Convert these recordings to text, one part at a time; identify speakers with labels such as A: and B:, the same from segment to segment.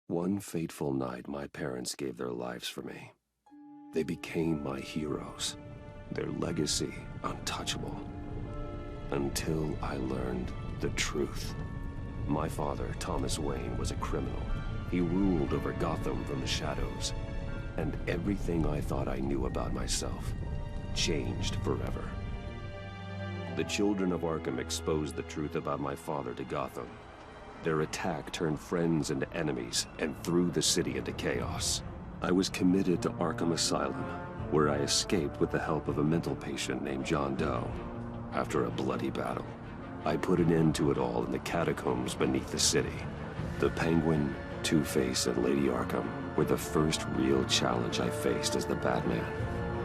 A: One fateful night, my parents gave their lives for me. They became my heroes, their legacy untouchable. Until I learned the truth. My father, Thomas Wayne, was a criminal. He ruled over Gotham from the shadows. And everything I thought I knew about myself changed forever. The children of Arkham exposed the truth about my father to Gotham. Their attack turned friends into enemies and threw the city into chaos. I was committed to Arkham Asylum, where I escaped with the help of a mental patient named John Doe. After a bloody battle, I put an end to it all in the catacombs beneath the city. The Penguin, Two-Face, and Lady Arkham were the first real challenge I faced as the Batman,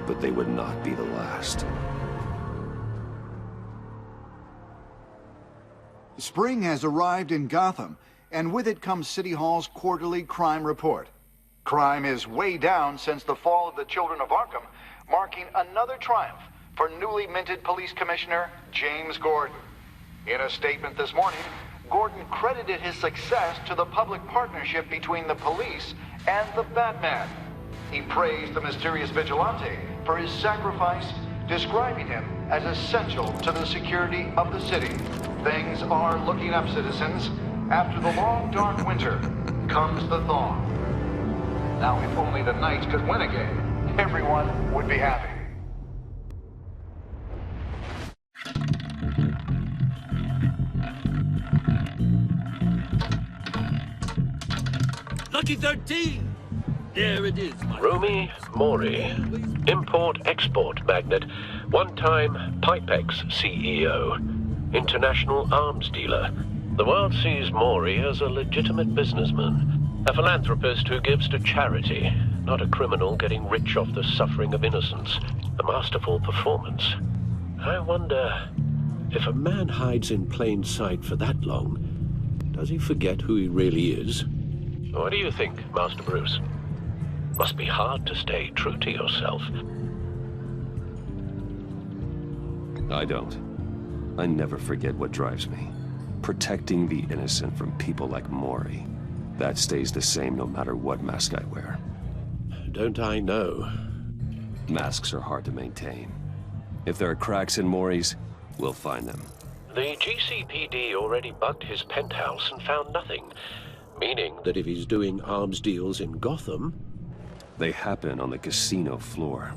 A: but they would not be the last.
B: Spring has arrived in Gotham, and with it comes City Hall's quarterly crime report. Crime is way down since the fall of the Children of Arkham, marking another triumph for newly minted Police Commissioner James Gordon. In a statement this morning, Gordon credited his success to the public partnership between the police and the Batman. He praised the mysterious vigilante for his sacrifice, describing him as essential to the security of the city. Things are looking up, citizens. After the long, dark winter comes the thaw. Now, if only the Knights could win again, everyone would be happy.
C: Lucky 13! There it is, my
D: Rumi Mori, import-export magnate, one-time Pipex CEO, international arms dealer. The world sees Mori as a legitimate businessman, a philanthropist who gives to charity, not a criminal getting rich off the suffering of innocence. A masterful performance. I wonder, if a man hides in plain sight for that long, does he forget who he really is? What do you think, Master Bruce? Must be hard to stay true to yourself.
A: I don't. I never forget what drives me. Protecting the innocent from people like Mori. That stays the same no matter what mask I wear.
D: Don't I know?
A: Masks are hard to maintain. If there are cracks in Mori's, we'll find them.
D: The GCPD already bugged his penthouse and found nothing. Meaning that if he's doing arms deals in Gotham...
A: They happen on the casino floor.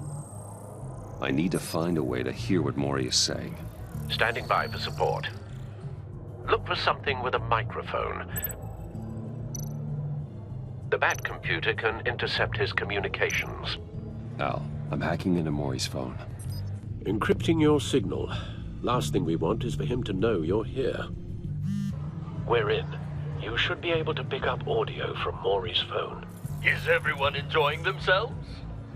A: I need to find a way to hear what Mori is saying.
D: Standing by for support. Look for something with a microphone. The Bat computer can intercept his communications.
A: Al, I'm hacking into Mori's phone.
D: Encrypting your signal. Last thing we want is for him to know you're here. We're in. You should be able to pick up audio from Mori's phone.
C: Is everyone enjoying themselves?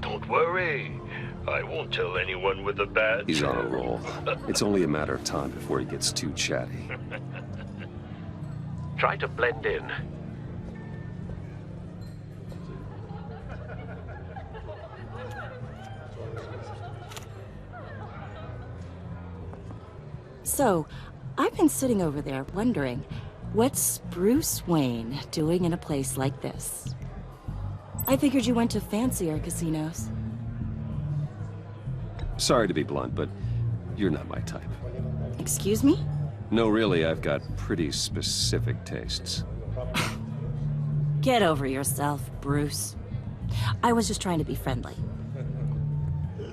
C: Don't worry. I won't tell anyone with a bat.
A: He's on a roll. It's only a matter of time before he gets too chatty.
D: Try to blend in.
E: So, I've been sitting over there wondering, what's Bruce Wayne doing in a place like this? I figured you went to fancier casinos.
A: Sorry to be blunt, but you're not my type.
E: Excuse me?
A: No, really, I've got pretty specific tastes.
E: Get over yourself, Bruce. I was just trying to be friendly.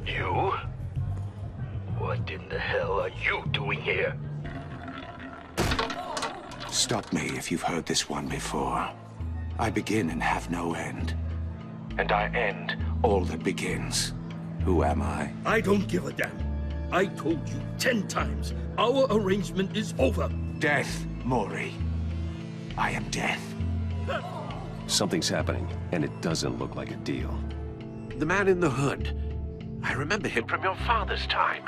C: You? What in the hell are you doing here?
F: Stop me if you've heard this one before. I begin and have no end. And I end all that begins. Who am I?
C: I don't give a damn. I told you 10 times. Our arrangement is over.
F: Death, Mori. I am death.
A: Something's happening, and it doesn't look like a deal.
D: The man in the hood. I remember him from your father's time.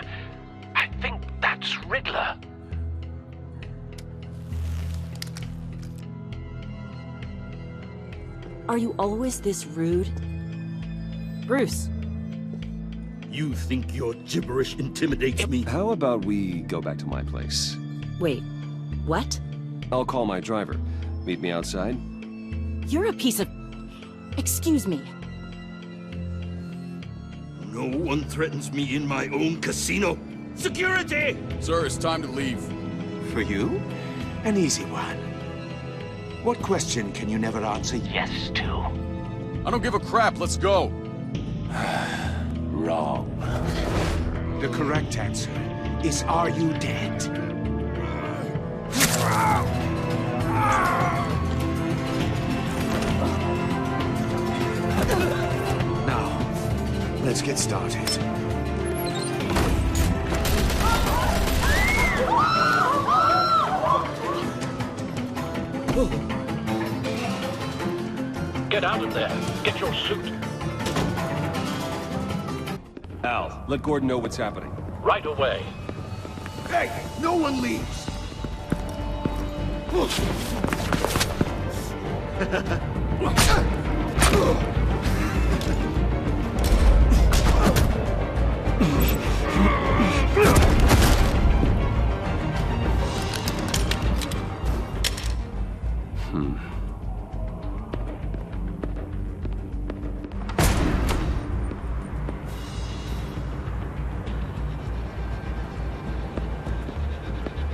D: I think that's Riddler.
E: Are you always this rude? Bruce.
C: You think your gibberish intimidates me?
A: How about we go back to my place?
E: Wait, what?
A: I'll call my driver. Meet me outside?
E: You're a piece of... Excuse me.
G: No one threatens me in my own casino. Security!
H: Sir, it's time to leave.
F: For you? An easy one. What question can you never answer yes to?
H: I don't give a crap, let's go.
F: Wrong. The correct answer is, are you dead? Now, let's get started.
D: Get out of there. Get your suit.
A: Al, let Gordon know what's happening.
D: Right away.
G: Hey, no one leaves.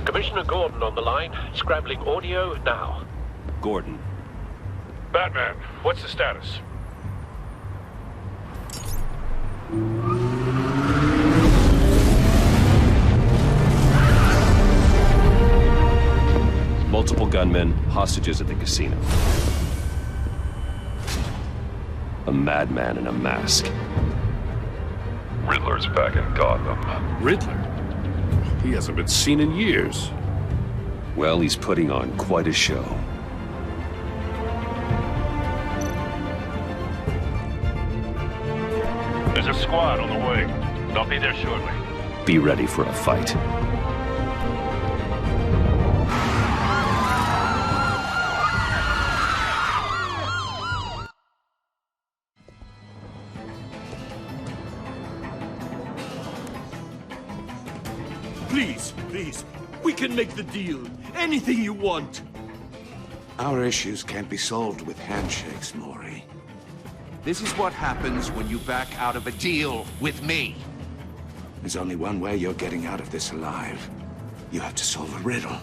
D: Commissioner Gordon on the line, scrabbling audio now.
A: Gordon.
C: Batman, what's the status?
A: Multiple gunmen, hostages at the casino. A madman in a mask.
C: Riddler's back in Gotham.
G: Riddler? He hasn't been seen in years.
A: Well, he's putting on quite a show.
C: There's a squad on the way. They'll be there shortly.
A: Be ready for a fight.
G: Please, we can make the deal. Anything you want.
F: Our issues can't be solved with handshakes, Maury.
I: This is what happens when you back out of a deal with me.
F: There's only one way you're getting out of this alive. You have to solve a riddle.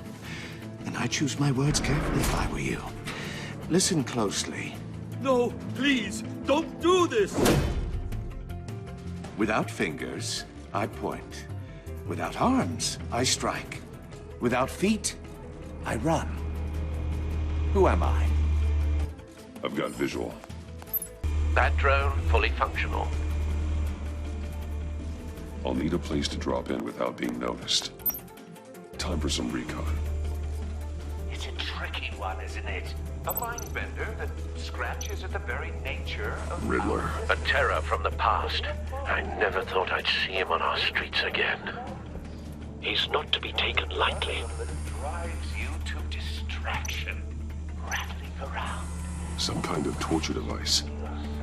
F: And I choose my words carefully if I were you. Listen closely.
G: No, please, don't do this!
F: Without fingers, I point. Without arms, I strike. Without feet, I run. Who am I?
C: I've got visual.
D: That drone fully functional.
C: I'll need a place to drop in without being noticed. Time for some recon.
I: It's a tricky one, isn't it? A mind bender that scratches at the very nature of
C: Riddler.
D: A terror from the past. I never thought I'd see him on our streets again. He's not to be taken lightly.
I: that drives you to distraction, rattling around.
C: Some kind of torture device.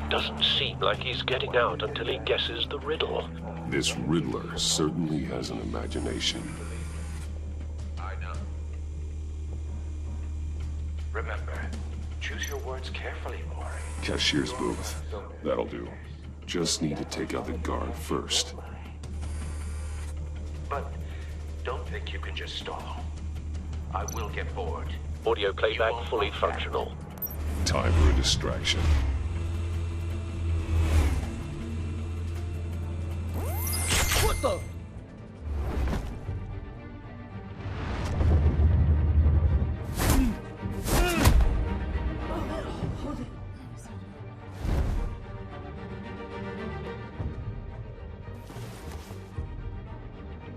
D: Doesn't seem like he's getting out until he guesses the riddle.
C: This Riddler certainly has an imagination.
I: I know. Remember, choose your words carefully, Maury.
C: Cashier's booth. That'll do. Just need to take out the guard first.
I: But don't think you can just stall. I will get bored.
D: Audio playback fully functional.
C: Time for a distraction.
G: What the?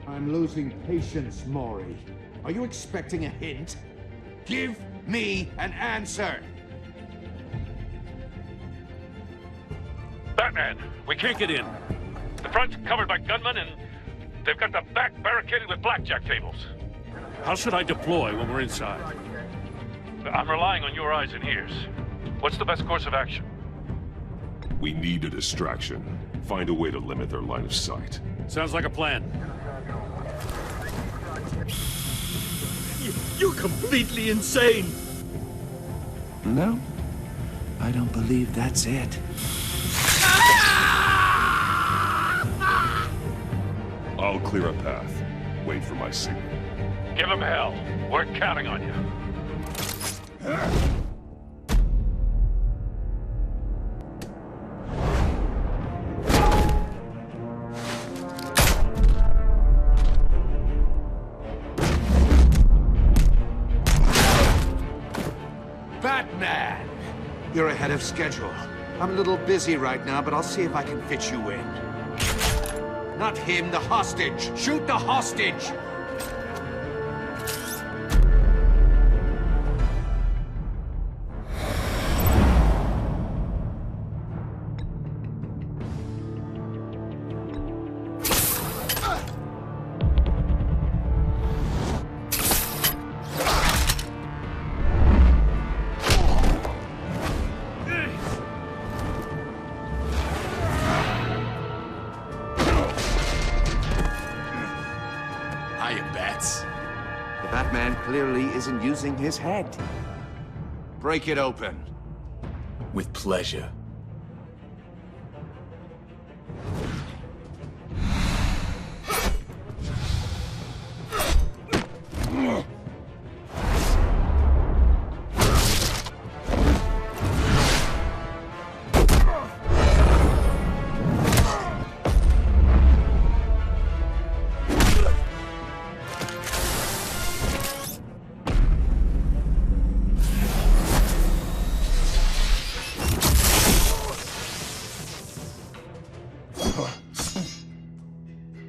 F: I'm losing patience, Maury. Are you expecting a hint? Give me an answer!
C: Batman, we can't get in. The front's covered by gunmen, and they've got the back barricaded with blackjack tables.
G: How should I deploy when we're inside?
C: I'm relying on your eyes and ears. What's the best course of action? We need a distraction. Find a way to limit their line of sight.
G: Sounds like a plan. You're completely insane!
A: No,
F: I don't believe that's it.
C: I'll clear a path. Wait for my signal. Give him hell. We're counting on you.
F: Batman! You're ahead of schedule. I'm a little busy right now, but I'll see if I can fit you in. Not him, the hostage! Shoot the hostage! The Batman clearly isn't using his head. Break it open.
H: With pleasure.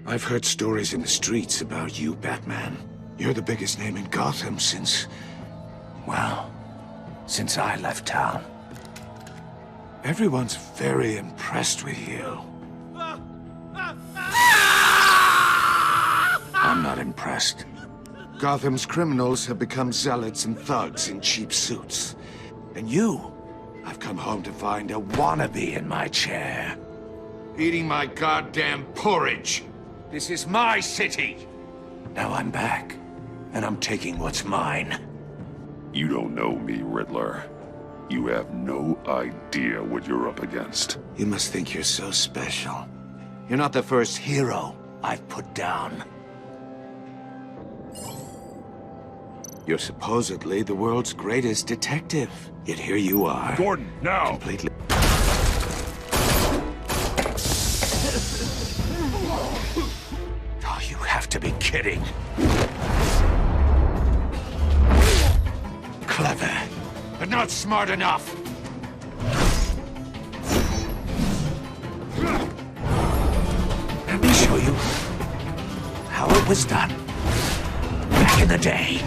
F: I've heard stories in the streets about you, Batman. You're the biggest name in Gotham since... well, since I left town. Everyone's very impressed with you. I'm not impressed. Gotham's criminals have become zealots and thugs in cheap suits. And you, I've come home to find a wannabe in my chair. Eating my goddamn porridge. This is my city! Now I'm back, and I'm taking what's mine.
C: You don't know me, Riddler. You have no idea what you're up against.
F: You must think you're so special. You're not the first hero I've put down. You're supposedly the world's greatest detective. Yet here you are.
C: Gordon, now!
F: Completely... Oh, you have to be kidding. Clever, but not smart enough. Let me show you how it was done back in the day.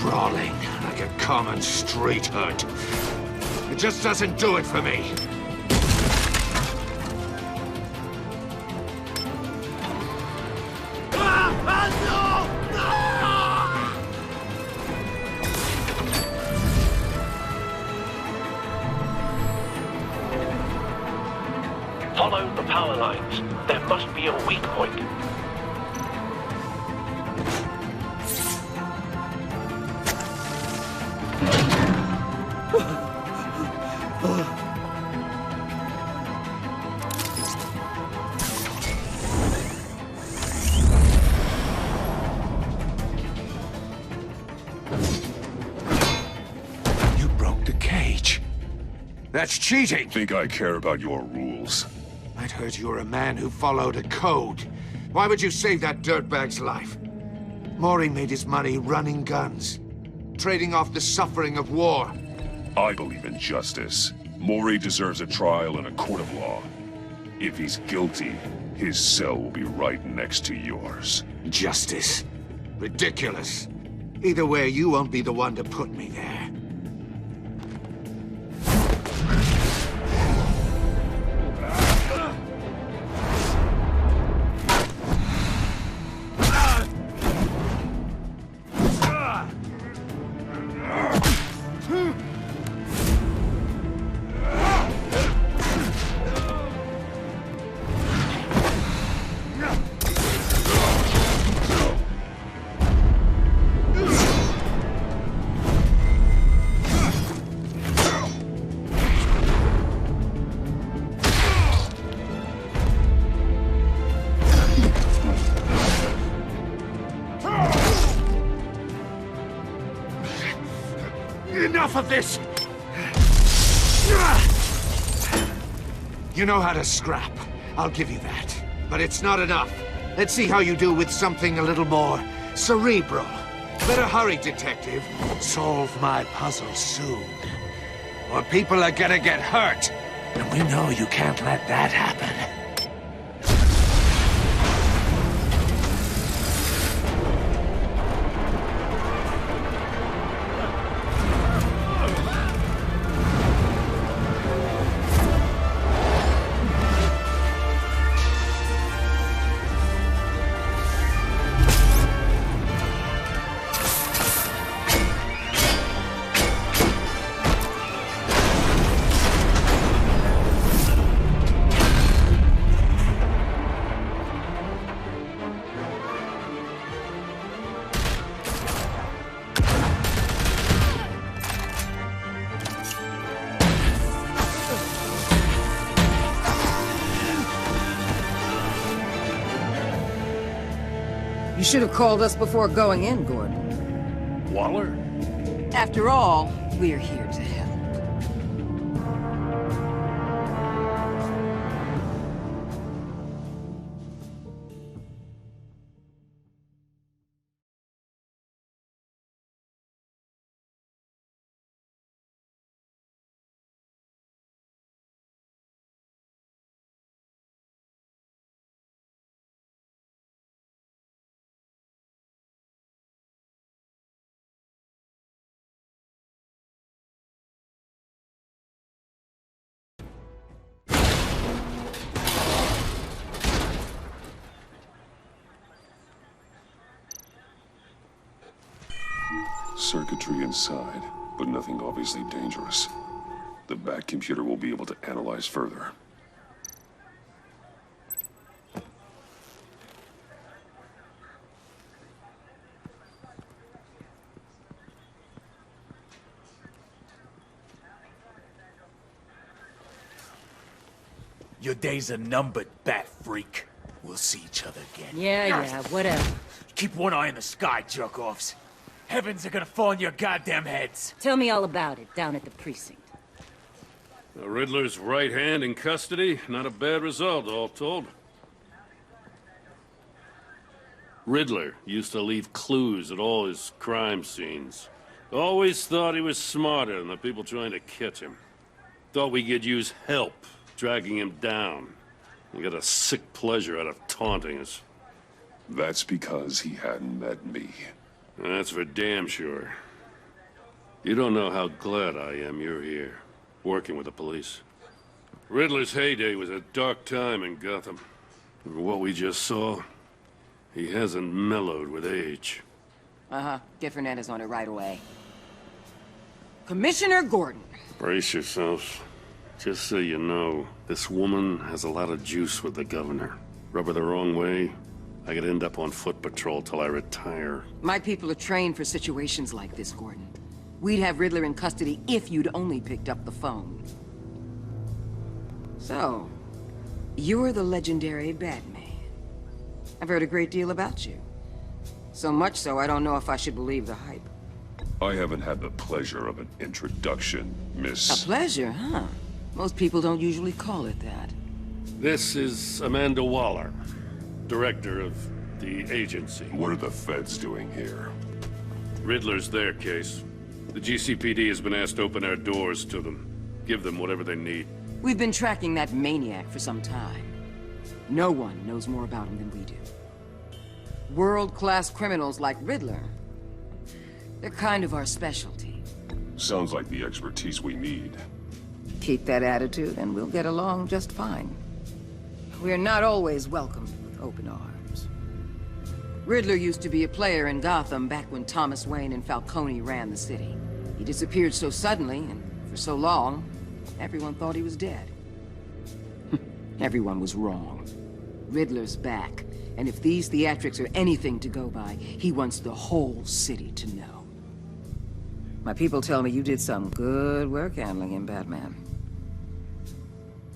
F: Brawling like a common street hood. It just doesn't do it for me.
D: Follow the power lines. There must be a weak point.
F: You broke the cage. That's cheating!
C: Think I care about your rules?
F: I'd heard you were a man who followed a code. Why would you save that dirtbag's life? Maury made his money running guns, trading off the suffering of war.
C: I believe in justice. Maury deserves a trial in a court of law. If he's guilty, his cell will be right next to yours.
F: Justice. Ridiculous. Either way, you won't be the one to put me there. enough of this! You know how to scrap. I'll give you that. But it's not enough. Let's see how you do with something a little more cerebral. Better hurry, detective. Solve my puzzle soon. Or people are gonna get hurt. And we know you can't let that happen.
J: You should have called us before going in, Gordon.
C: Waller?
J: After all, we're here to help.
A: Circuitry inside, but nothing obviously dangerous. The back computer will be able to analyze further.
H: Your days are numbered, bat freak. We'll see each other again.
E: Yeah, whatever.
H: Keep one eye in the sky, jerk-offs. Heavens are gonna fall on your goddamn heads.
E: Tell me all about it down at the precinct.
C: The Riddler's right hand in custody. Not a bad result, all told. Riddler used to leave clues at all his crime scenes. Always thought he was smarter than the people trying to catch him. Thought we could use help dragging him down. He got a sick pleasure out of taunting us.
A: That's because he hadn't met me.
C: That's for damn sure. You don't know how glad I am you're here, working with the police. Riddler's heyday was a dark time in Gotham. And what we just saw, he hasn't mellowed with age.
J: Uh-huh. Get Fernandez on it right away. Commissioner Gordon.
C: Brace yourselves. Just so you know, this woman has a lot of juice with the governor. Rub her the wrong way, I could end up on foot patrol till I retire.
J: My people are trained for situations like this, Gordon. We'd have Riddler in custody if you'd only picked up the phone. So, you're the legendary Batman. I've heard a great deal about you. So much so, I don't know if I should believe the hype.
A: I haven't had the pleasure of an introduction, Miss...
J: A pleasure, huh? Most people don't usually call it that.
C: This is Amanda Waller, director of the agency.
A: What are the feds doing here?
C: Riddler's their case. The GCPD has been asked to open our doors to them. Give them whatever they need.
J: We've been tracking that maniac for some time. No one knows more about him than we do. World-class criminals like Riddler. They're kind of our specialty.
A: Sounds like the expertise we need.
J: Keep that attitude and we'll get along just fine. We're not always welcomed with open arms. Riddler used to be a player in Gotham back when Thomas Wayne and Falcone ran the city. He disappeared so suddenly and for so long, everyone thought he was dead. Everyone was wrong. Riddler's back, and if these theatrics are anything to go by, he wants the whole city to know. My people tell me you did some good work handling him, Batman.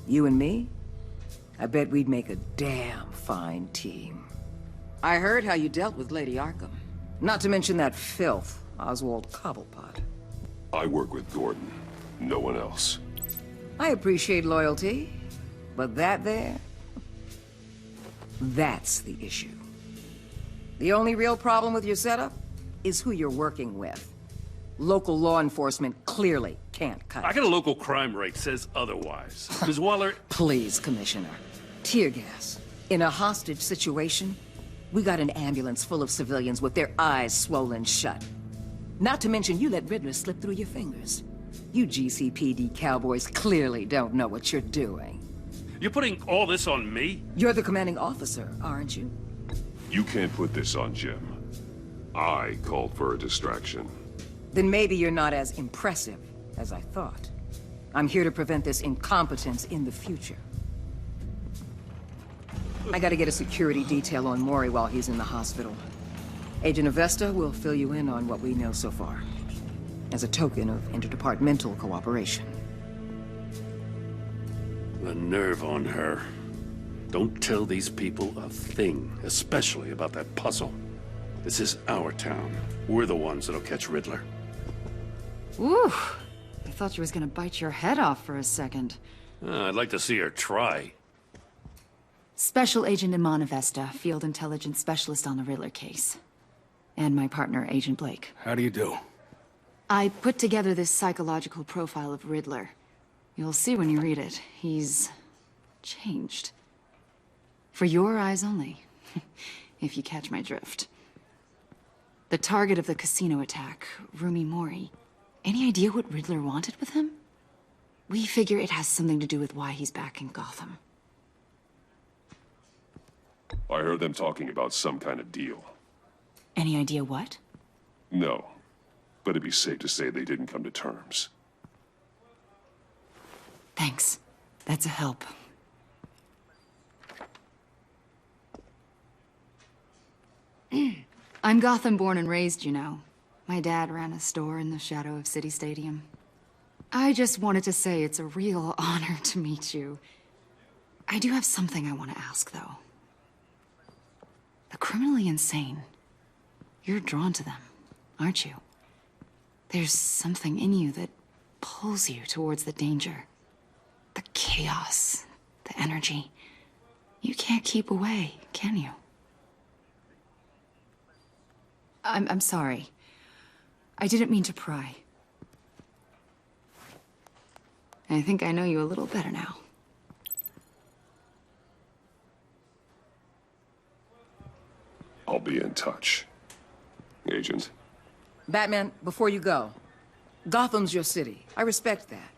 J: You and me? I bet we'd make a damn fine team. I heard how you dealt with Lady Arkham. Not to mention that filth, Oswald Cobblepot.
A: I work with Gordon. No one else.
J: I appreciate loyalty, but that there... that's the issue. The only real problem with your setup is who you're working with. Local law enforcement clearly can't cut
C: I
J: it.
C: got a local crime rate says otherwise. Ms. Waller...
J: Please, Commissioner. Tear gas. In a hostage situation, we got an ambulance full of civilians with their eyes swollen shut. Not to mention you let Riddler slip through your fingers. You GCPD cowboys clearly don't know what you're doing.
C: You're putting all this on me?
J: You're the commanding officer, aren't you?
A: You can't put this on Jim. I called for a distraction.
J: Then maybe you're not as impressive as I thought. I'm here to prevent this incompetence in the future. I gotta get a security detail on Maury while he's in the hospital. Agent Avesta will fill you in on what we know so far, as a token of interdepartmental cooperation.
C: The nerve on her. Don't tell these people a thing, especially about that puzzle. This is our town. We're the ones that'll catch Riddler.
K: Ooh, I thought you was gonna bite your head off for a second.
C: I'd like to see her try.
K: Special Agent Iman Avesta, Field Intelligence Specialist on the Riddler case. And my partner, Agent Blake.
H: How do you do?
K: I put together this psychological profile of Riddler. You'll see when you read it. He's... changed. For your eyes only, if you catch my drift. The target of the casino attack, Rumi Mori. Any idea what Riddler wanted with him? We figure it has something to do with why he's back in Gotham.
A: I heard them talking about some kind of deal.
K: Any idea what?
A: No, but it'd be safe to say they didn't come to terms.
K: Thanks. That's a help. I'm Gotham born and raised, you know. My dad ran a store in the shadow of City Stadium. I just wanted to say it's a real honor to meet you. I do have something I want to ask, though. The criminally insane. You're drawn to them, aren't you? There's something in you that pulls you towards the danger. The chaos, the energy. You can't keep away, can you? I'm sorry. I didn't mean to pry. I think I know you a little better now.
A: I'll be in touch. Agent.
J: Batman, before you go, Gotham's your city. I respect that.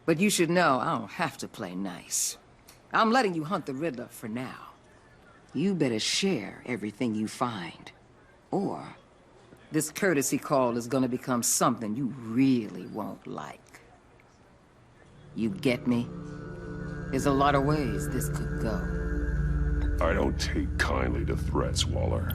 J: But you should know I don't have to play nice. I'm letting you hunt the Riddler for now. You better share everything you find. Or this courtesy call is gonna become something you really won't like. You get me? There's a lot of ways this could go.
A: I don't take kindly to threats, Waller.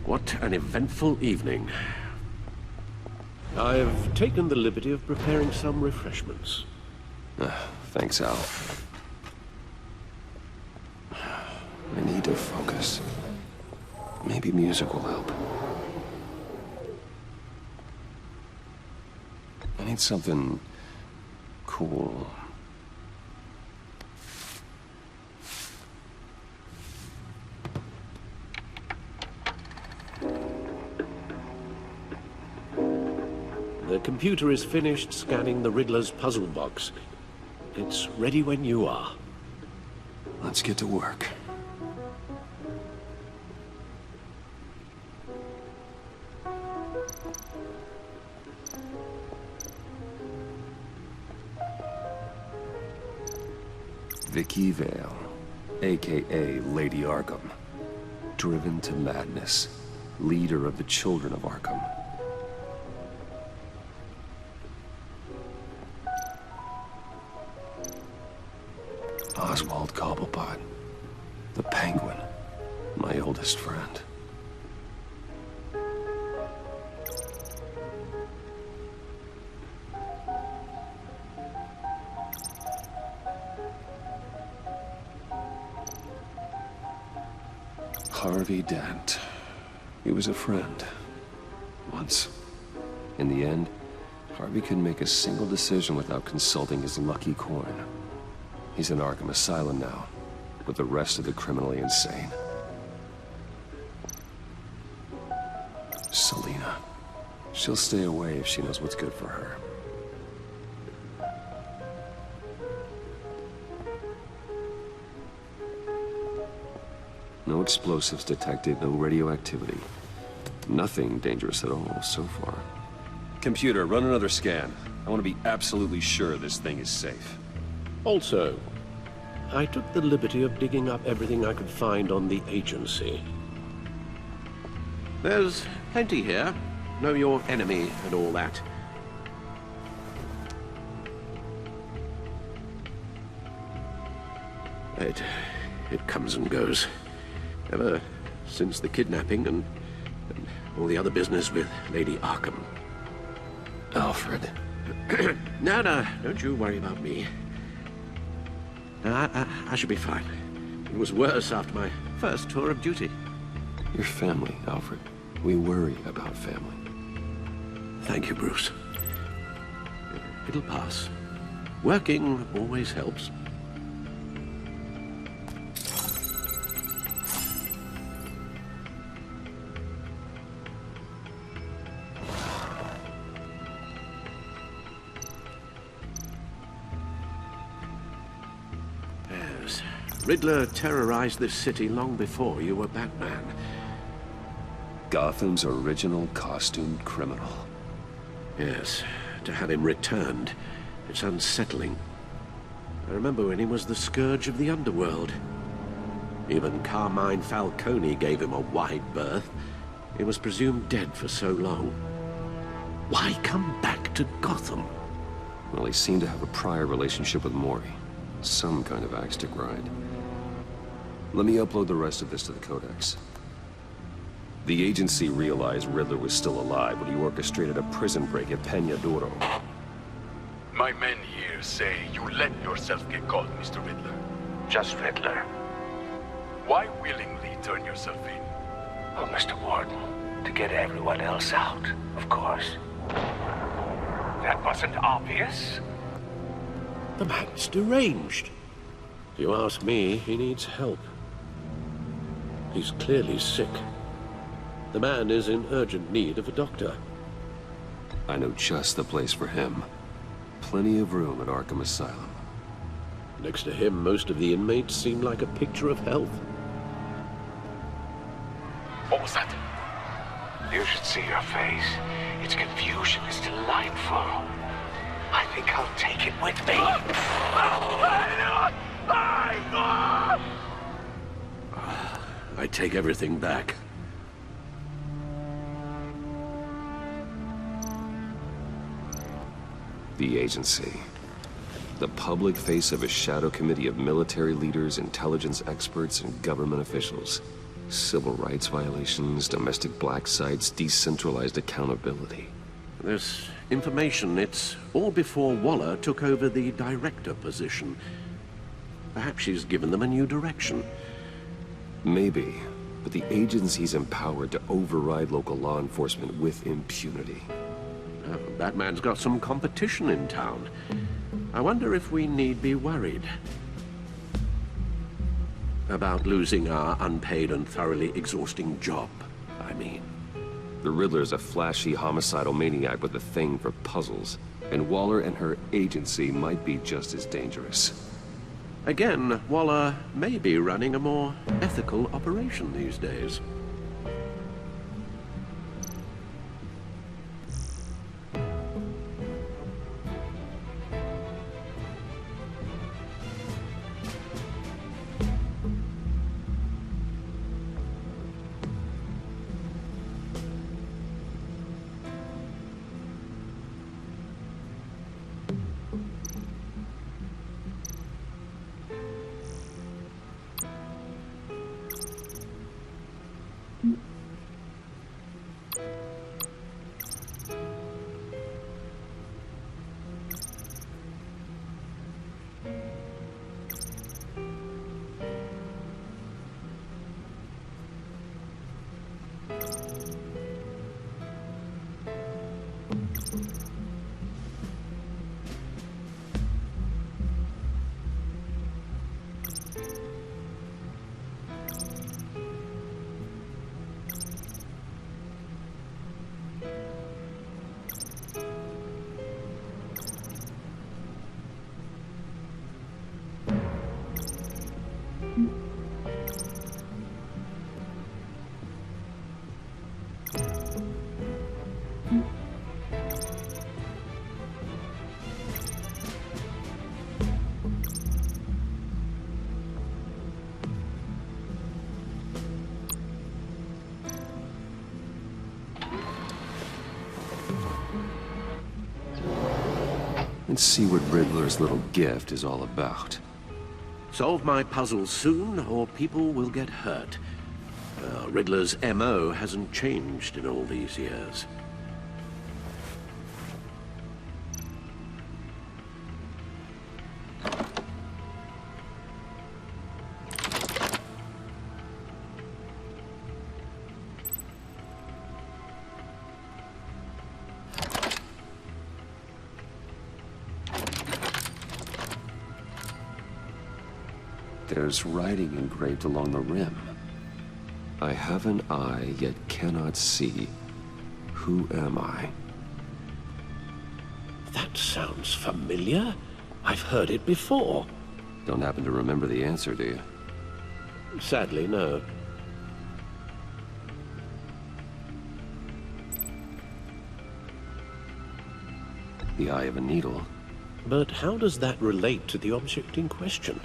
D: What an eventful evening. I've taken the liberty of preparing some refreshments.
A: Thanks, Al. I need to focus. Maybe music will help. I need something cool.
D: The computer is finished scanning the Riddler's puzzle box. It's ready when you are.
A: Let's get to work. Vicky Vale, a.k.a. Lady Arkham. driven to madness, leader of the children of Arkham. Oswald Cobblepot, the Penguin, my oldest friend. Harvey Dent. He was a friend. Once. In the end, Harvey couldn't make a single decision without consulting his lucky coin. He's in Arkham Asylum now, with the rest of the criminally insane. Selina. She'll stay away if she knows what's good for her. No explosives detected, no radioactivity. Nothing dangerous at all so far. Computer, run another scan. I want to be absolutely sure this thing is safe.
D: Also, I took the liberty of digging up everything I could find on the agency. There's plenty here. Know your enemy and all that. It comes and goes. Ever since the kidnapping and all the other business with Lady Arkham.
A: Alfred.
D: No, don't you worry about me. I should be fine. It was worse after my first tour of duty.
A: Your family, Alfred. We worry about family.
D: Thank you, Bruce. It'll pass. Working always helps. Riddler terrorized this city long before you were Batman.
A: Gotham's original costumed criminal.
D: Yes, to have him returned, it's unsettling. I remember when he was the scourge of the underworld. Even Carmine Falcone gave him a wide berth. He was presumed dead for so long. Why come back to Gotham?
A: Well, he seemed to have a prior relationship with Mori. Some kind of axe to grind. Let me upload the rest of this to the Codex. The agency realized Riddler was still alive when he orchestrated a prison break at Peña Duro.
L: My men here say you let yourself get caught, Mr. Riddler.
I: Just Riddler.
L: Why willingly turn yourself in?
I: Oh, Mr. Warden, to get everyone else out, of course. That wasn't obvious.
D: The man's deranged. If you ask me, he needs help. He's clearly sick. The man is in urgent need of a doctor.
A: I know just the place for him. Plenty of room at Arkham Asylum.
D: Next to him, most of the inmates seem like a picture of health.
L: What was that?
I: You should see your face. Its confusion is delightful. I think I'll take it with me.
D: I take everything back.
A: The agency. The public face of a shadow committee of military leaders, intelligence experts, and government officials. Civil rights violations, domestic black sites, decentralized accountability.
D: This information, it's all before Waller took over the director position. Perhaps she's given them a new direction.
A: Maybe, but the agency's empowered to override local law enforcement with impunity.
D: Batman's got some competition in town. I wonder if we need be worried about losing our unpaid and thoroughly exhausting job, I mean.
A: The Riddler's a flashy, homicidal maniac with a thing for puzzles, and Waller and her agency might be just as dangerous.
D: Again, Waller may be running a more ethical operation these days.
A: Let's see what Riddler's little gift is all about.
D: Solve my puzzles soon, or people will get hurt. Riddler's MO hasn't changed in all these years.
A: There's writing engraved along the rim. I have an eye, yet cannot see. Who am I?
D: That sounds familiar. I've heard it before.
A: Don't happen to remember the answer, do you?
D: Sadly, no.
A: The eye of a needle.
D: But how does that relate to the object in question?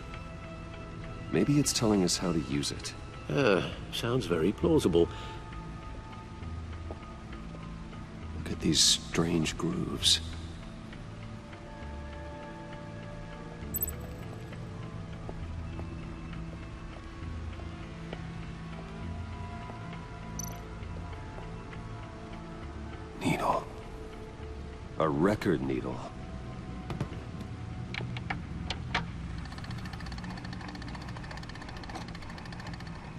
A: Maybe it's telling us how to use it.
D: Sounds very plausible.
A: Look at these strange grooves. Needle. A record needle.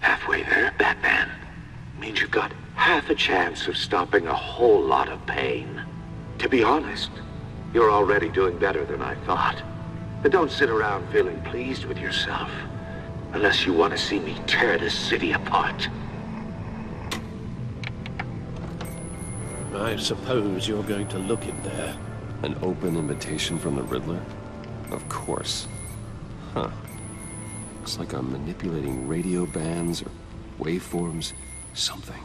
I: Halfway there, Batman. Means you've got half a chance of stopping a whole lot of pain. To be honest, you're already doing better than I thought. But don't sit around feeling pleased with yourself. Unless you want to see me tear this city apart.
D: I suppose you're going to look in there.
A: An open invitation from the Riddler? Of course. Huh. Looks like I'm manipulating radio bands or waveforms, something.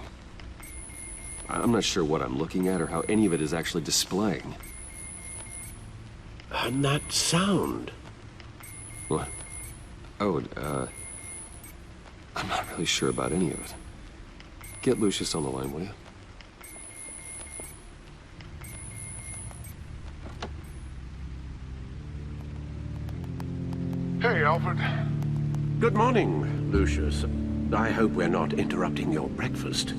A: I'm not sure what I'm looking at or how any of it is actually displaying.
D: And that sound.
A: What? Oh, I'm not really sure about any of it. Get Lucius on the line, will you?
M: Hey, Alfred.
D: Good morning, Lucius. I hope we're not interrupting your breakfast.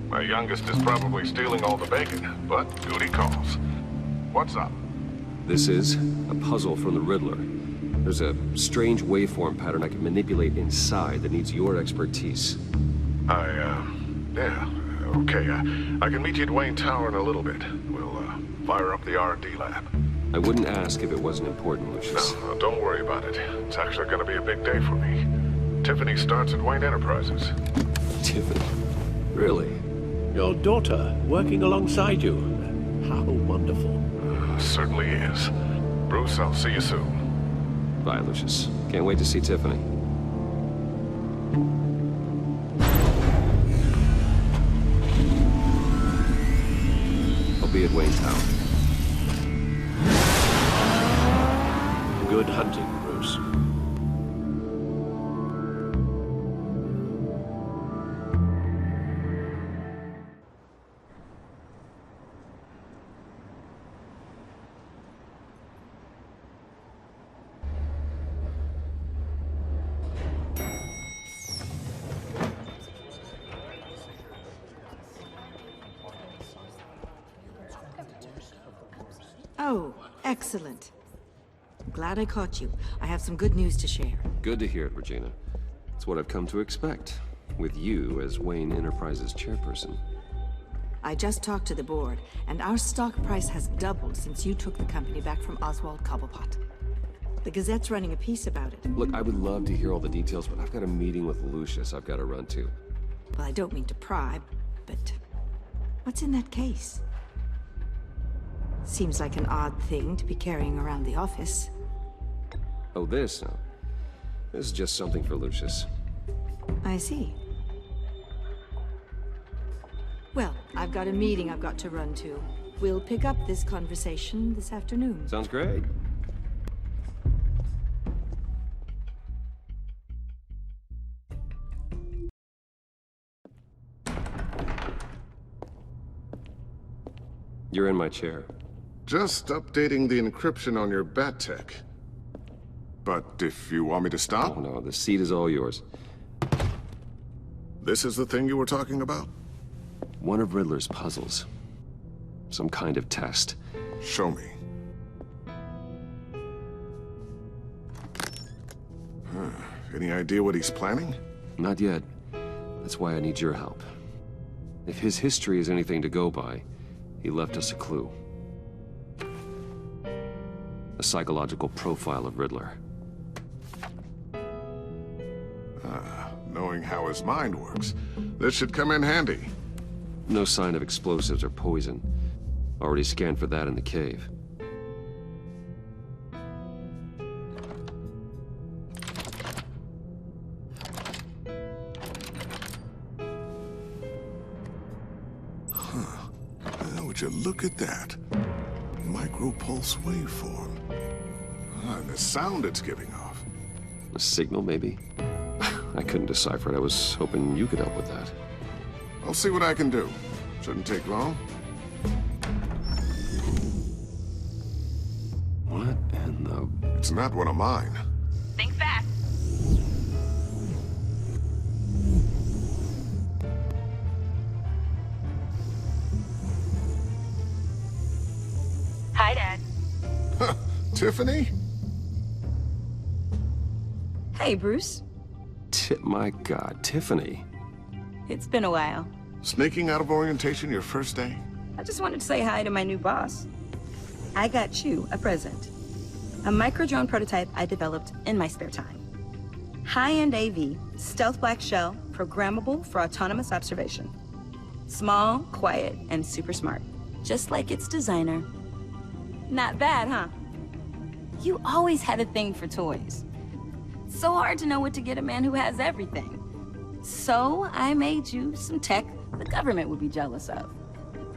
M: My youngest is probably stealing all the bacon, but duty calls. What's up?
A: This is a puzzle from the Riddler. There's a strange waveform pattern I can manipulate inside that needs your expertise.
M: Yeah, okay. I can meet you at Wayne Tower in a little bit. We'll, fire up the R&D lab.
A: I wouldn't ask if it wasn't important, Lucius.
M: No, don't worry about it. It's actually gonna be a big day for me. Tiffany starts at Wayne Enterprises.
A: Tiffany? Really?
D: Your daughter, working alongside you. How wonderful.
M: Certainly is. Bruce, I'll see you soon.
A: Bye, Lucius. Can't wait to see Tiffany. I'll be at Wayne Tower.
D: Good hunting, Bruce.
N: Oh, excellent. Glad I caught you. I have some good news to share.
A: Good to hear it, Regina. It's what I've come to expect, with you as Wayne Enterprises chairperson.
N: I just talked to the board, and our stock price has doubled since you took the company back from Oswald Cobblepot. The Gazette's running a piece about it.
A: Look, I would love to hear all the details, but I've got a meeting with Lucius I've got to run to.
N: Well, I don't mean to pry, but what's in that case? Seems like an odd thing to be carrying around the office.
A: Oh, this? No. This is just something for Lucius.
N: I see. Well, I've got a meeting I've got to run to. We'll pick up this conversation this afternoon.
A: Sounds great. You're in my chair.
M: Just updating the encryption on your bat tech. But if you want me to stop...
A: Oh, no, the seat is all yours.
M: This is the thing you were talking about?
A: One of Riddler's puzzles. Some kind of test.
M: Show me. Any idea what he's planning?
A: Not yet. That's why I need your help. If his history is anything to go by, he left us a clue. A psychological profile of Riddler.
M: Knowing how his mind works, this should come in handy.
A: No sign of explosives or poison. Already scanned for that in the cave.
M: Would you look at that? Micro-pulse waveform. And the sound it's giving off.
A: A signal, maybe? I couldn't decipher it. I was hoping you could help with that.
M: I'll see what I can do. Shouldn't take long.
A: What in the...
M: It's not one of mine.
O: Think fast. Hi, Dad.
M: Tiffany?
E: Hey, Bruce.
A: My God, Tiffany.
E: It's been a while.
M: Sneaking out of orientation your first day?
E: I just wanted to say hi to my new boss. I got you a present. A micro-drone prototype I developed in my spare time. High-end AV, stealth black shell, programmable for autonomous observation. Small, quiet, and super smart. Just like its designer. Not bad, huh? You always had a thing for toys. So hard to know what to get a man who has everything. So I made you some tech the government would be jealous of.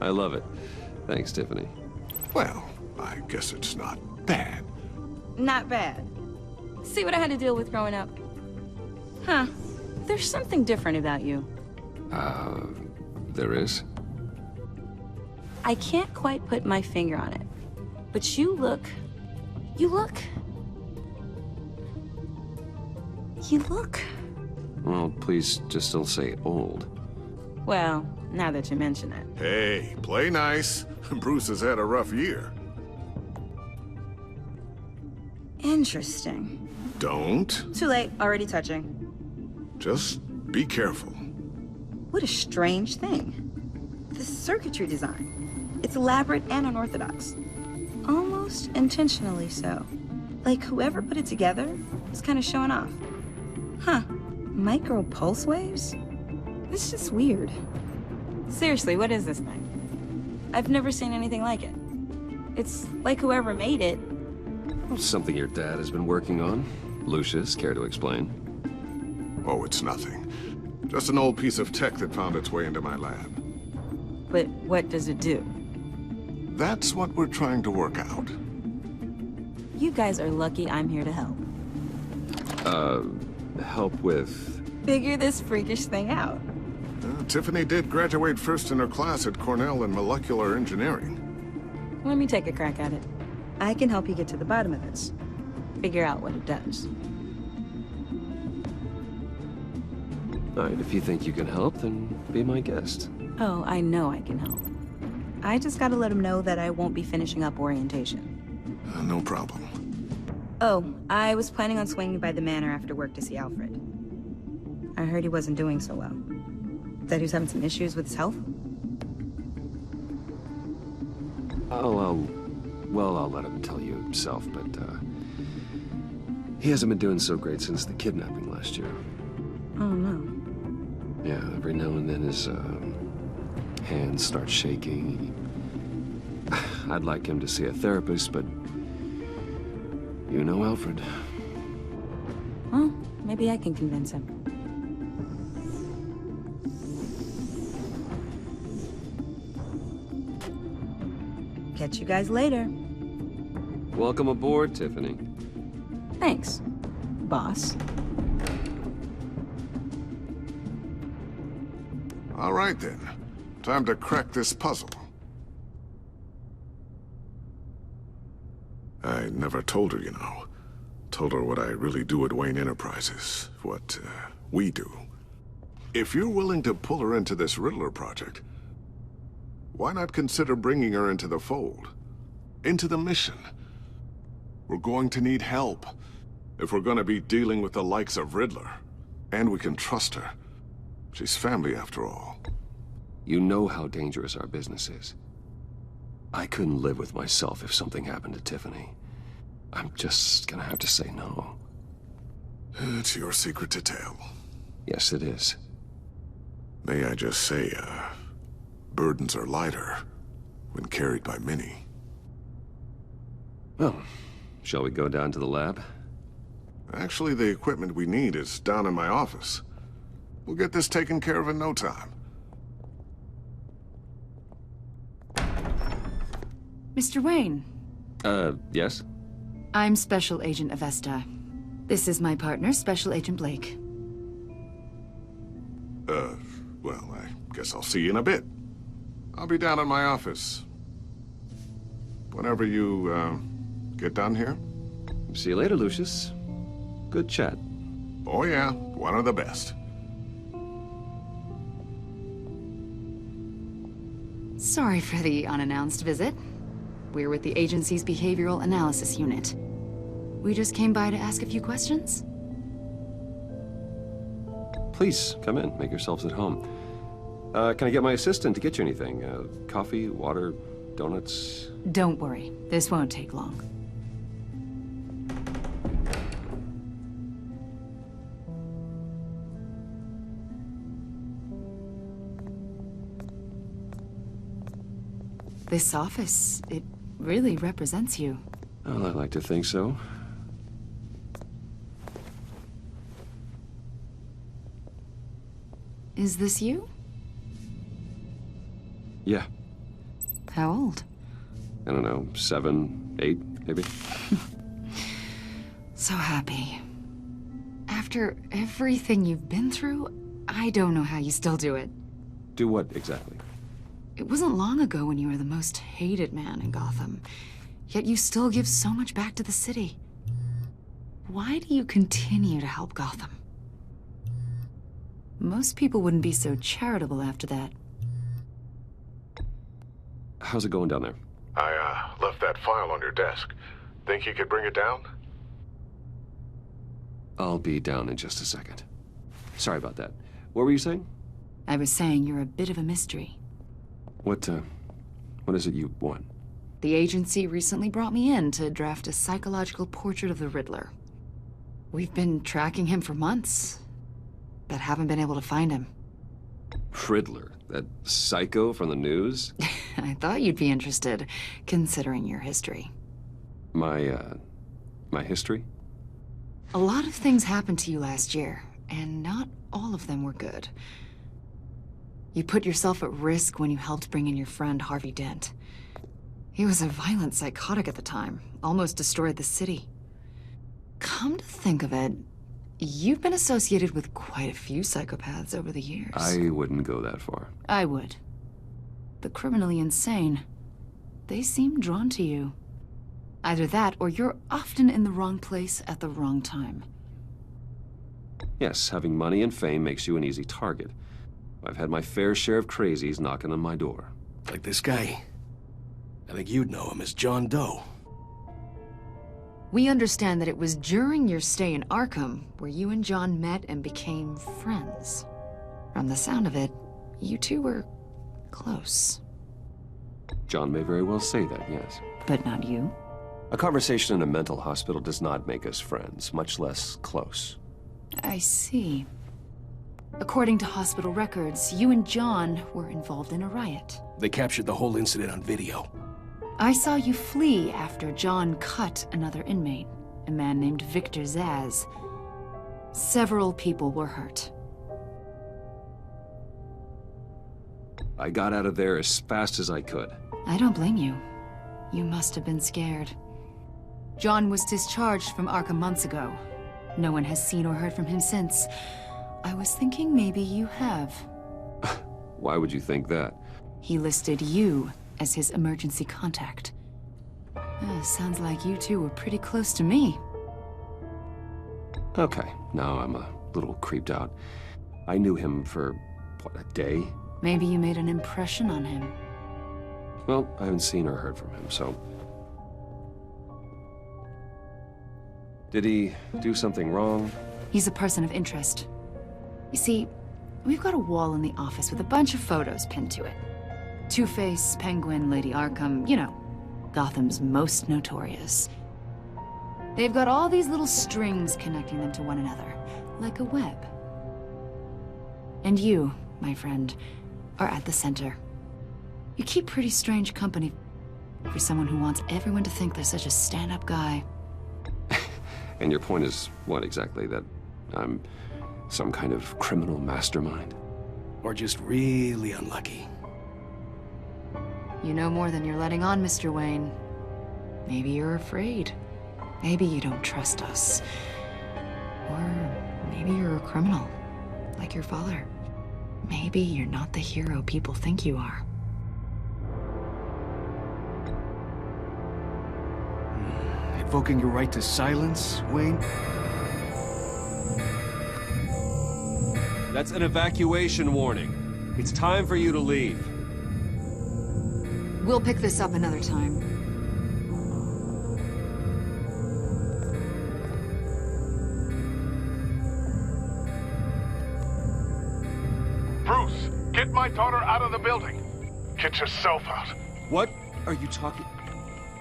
A: I love it. Thanks, Tiffany.
M: Well, I guess it's not bad.
E: Not bad. See what I had to deal with growing up? Huh. There's something different about you.
A: There is?
E: I can't quite put my finger on it. But you look...
A: Well, please just don't say old.
E: Well, now that you mention it.
M: Hey, play nice. Bruce has had a rough year.
E: Interesting.
M: Don't.
E: Too late, already touching.
M: Just be careful.
E: What a strange thing. The circuitry design. It's elaborate and unorthodox. Almost intentionally so. Like whoever put it together is kind of showing off. Huh. Micro pulse waves? This is just weird. Seriously, what is this thing? I've never seen anything like it. It's like whoever made it.
A: Something your dad has been working on. Lucius, care to explain?
M: Oh, it's nothing. Just an old piece of tech that found its way into my lab.
E: But what does it do?
M: That's what we're trying to work out.
E: You guys are lucky I'm here to help.
A: Help with...
E: Figure this freakish thing out.
M: Tiffany did graduate first in her class at Cornell in molecular engineering.
E: Let me take a crack at it. I can help you get to the bottom of this. Figure out what it does.
A: All right, if you think you can help, then be my guest.
E: Oh, I know I can help. I just gotta let him know that I won't be finishing up orientation.
M: No problem.
E: Oh, I was planning on swinging by the manor after work to see Alfred. I heard he wasn't doing so well. That he was having some issues with his health?
A: I'll let him tell you himself, but, he hasn't been doing so great since the kidnapping last year.
E: Oh, no.
A: Yeah, every now and then his, hands start shaking. I'd like him to see a therapist, but you know Alfred.
E: Well, maybe I can convince him. Catch you guys later.
A: Welcome aboard, Tiffany.
E: Thanks, boss.
M: All right, then. Time to crack this puzzle. I never told her, you know. Told her what I really do at Wayne Enterprises, what we do. If you're willing to pull her into this Riddler project, why not consider bringing her into the fold? Into the mission? We're going to need help if we're going to be dealing with the likes of Riddler. And we can trust her. She's family after all.
A: You know how dangerous our business is. I couldn't live with myself if something happened to Tiffany. I'm just gonna have to say no.
M: It's your secret to tell.
A: Yes, it is.
M: May I just say, burdens are lighter when carried by many.
A: Well, shall we go down to the lab?
M: Actually, the equipment we need is down in my office. We'll get this taken care of in no time.
K: Mr. Wayne.
A: Yes?
K: I'm Special Agent Avesta. This is my partner, Special Agent Blake.
M: Well, I guess I'll see you in a bit. I'll be down in my office. Whenever you, get done here.
A: See you later, Lucius. Good chat.
M: Oh yeah, one of the best.
K: Sorry for the unannounced visit. We're with the agency's Behavioral Analysis Unit. We just came by to ask a few questions.
A: Please, come in. Make yourselves at home. Can I get my assistant to get you anything? Coffee, water, donuts?
K: Don't worry. This won't take long. This office, it really represents you.
A: Well, I like to think so.
K: Is this you?
A: Yeah.
K: How old?
A: I don't know, 7, 8, maybe?
K: So happy. After everything you've been through, I don't know how you still do it.
A: Do what, exactly?
K: It wasn't long ago when you were the most hated man in Gotham, yet you still give so much back to the city. Why do you continue to help Gotham? Most people wouldn't be so charitable after that.
A: How's it going down there?
M: I, left that file on your desk. Think you could bring it down?
A: I'll be down in just a second. Sorry about that. What were you saying?
K: I was saying you're a bit of a mystery.
A: What is it you want?
K: The agency recently brought me in to draft a psychological portrait of the Riddler. We've been tracking him for months, but haven't been able to find him.
A: Riddler? That psycho from the news?
K: I thought you'd be interested, considering your history.
A: My history?
K: A lot of things happened to you last year, and not all of them were good. You put yourself at risk when you helped bring in your friend Harvey Dent. He was a violent psychotic at the time, almost destroyed the city. Come to think of it, you've been associated with quite a few psychopaths over the years.
A: I wouldn't go that far.
K: I would. The criminally insane. They seem drawn to you. Either that, or you're often in the wrong place at the wrong time.
A: Yes, having money and fame makes you an easy target. I've had my fair share of crazies knocking on my door.
H: Like this guy. I think you'd know him as John Doe.
K: We understand that it was during your stay in Arkham where you and John met and became friends. From the sound of it, you two were close.
A: John may very well say that, yes.
K: But not you?
A: A conversation in a mental hospital does not make us friends, much less close.
K: I see. According to hospital records, you and John were involved in a riot.
H: They captured the whole incident on video.
K: I saw you flee after John cut another inmate, a man named Victor Zsasz. Several people were hurt.
A: I got out of there as fast as I could.
K: I don't blame you. You must have been scared. John was discharged from Arkham months ago. No one has seen or heard from him since. I was thinking maybe you have.
A: Why would you think that?
K: He listed you as his emergency contact. sounds like you two were pretty close to me.
A: Okay, now I'm a little creeped out. I knew him for, what, a day?
K: Maybe you made an impression on him.
A: Well, I haven't seen or heard from him, so... Did he do something wrong?
K: He's a person of interest. You see, we've got a wall in the office with a bunch of photos pinned to it. Two-Face, Penguin, Lady Arkham, you know, Gotham's most notorious. They've got all these little strings connecting them to one another, like a web. And you, my friend, are at the center. You keep pretty strange company for someone who wants everyone to think they're such a stand-up guy.
A: And your point is, what exactly? That I'm some kind of criminal mastermind?
O: Or just really unlucky?
K: You know more than you're letting on, Mr. Wayne. Maybe you're afraid. Maybe you don't trust us. Or maybe you're a criminal, like your father. Maybe you're not the hero people think you are.
O: Invoking your right to silence, Wayne?
A: That's an evacuation warning. It's time for you to leave.
K: We'll pick this up another time.
P: Bruce, get my daughter out of the building. Get yourself out.
A: What are you talking...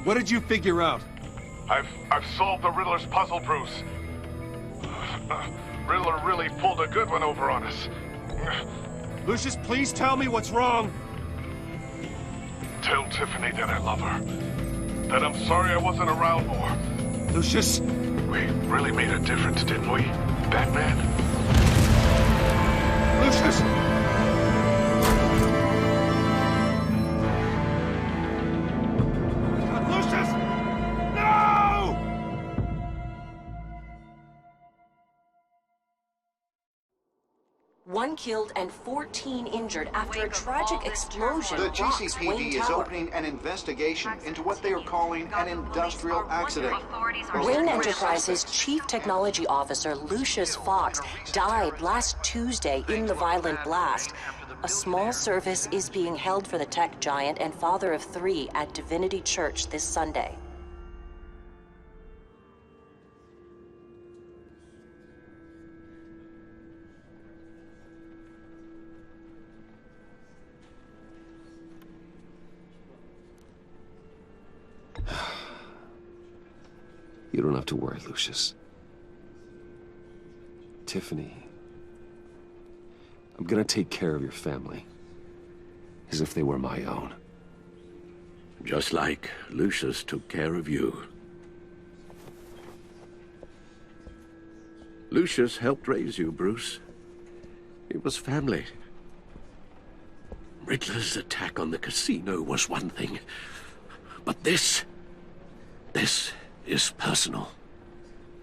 A: What did you figure out?
P: I've solved the Riddler's puzzle, Bruce. Riddler really pulled a good one over on us.
A: Lucius, please tell me what's wrong.
P: Tell Tiffany that I love her. That I'm sorry I wasn't around more.
A: Lucius!
P: We really made a difference, didn't we, Batman?
A: Lucius! Lucius! No!
Q: One killed and 14 injured after a tragic explosion.
B: The
Q: rocks
B: GCPD
Q: Wayne
B: is
Q: Tower.
B: opening an investigation into what they are calling an industrial accident.
Q: Wayne Enterprises' chief technology officer, Lucius Fox, died last Tuesday in the violent blast. A small service is being held for the tech giant and father of 3 at Divinity Church this Sunday.
A: You don't have to worry, Lucius. Tiffany, I'm gonna take care of your family. As if they were my own.
D: Just like Lucius took care of you. Lucius helped raise you, Bruce. It was family. Riddler's attack on the casino was one thing. But this is personal.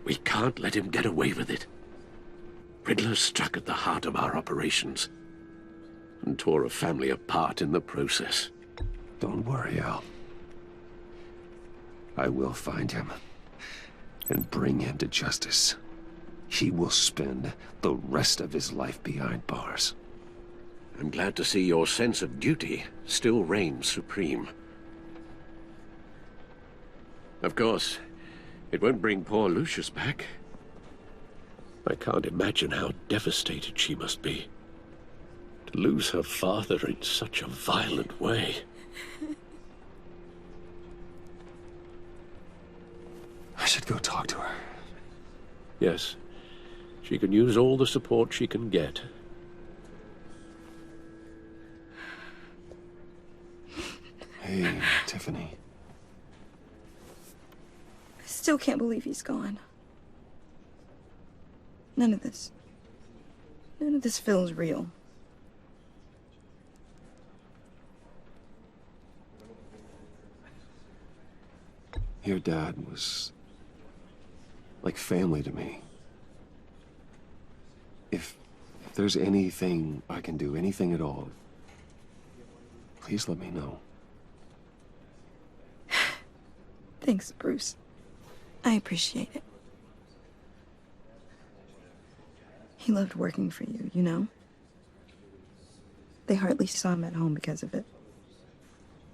D: We can't let him get away with it. Riddler struck at the heart of our operations and tore a family apart in the process.
A: Don't worry, Al. I will find him and bring him to justice. He will spend the rest of his life behind bars.
D: I'm glad to see your sense of duty still reigns supreme. Of course, it won't bring poor Lucius back. I can't imagine how devastated she must be. To lose her father in such a violent way.
A: I should go talk to her.
D: Yes, she can use all the support she can get.
A: Hey, Tiffany.
E: I still can't believe he's gone. None of this feels real.
A: Your dad was like family to me. If there's anything I can do, anything at all, please let me know.
E: Thanks, Bruce. I appreciate it. He loved working for you, you know? They hardly saw him at home because of it.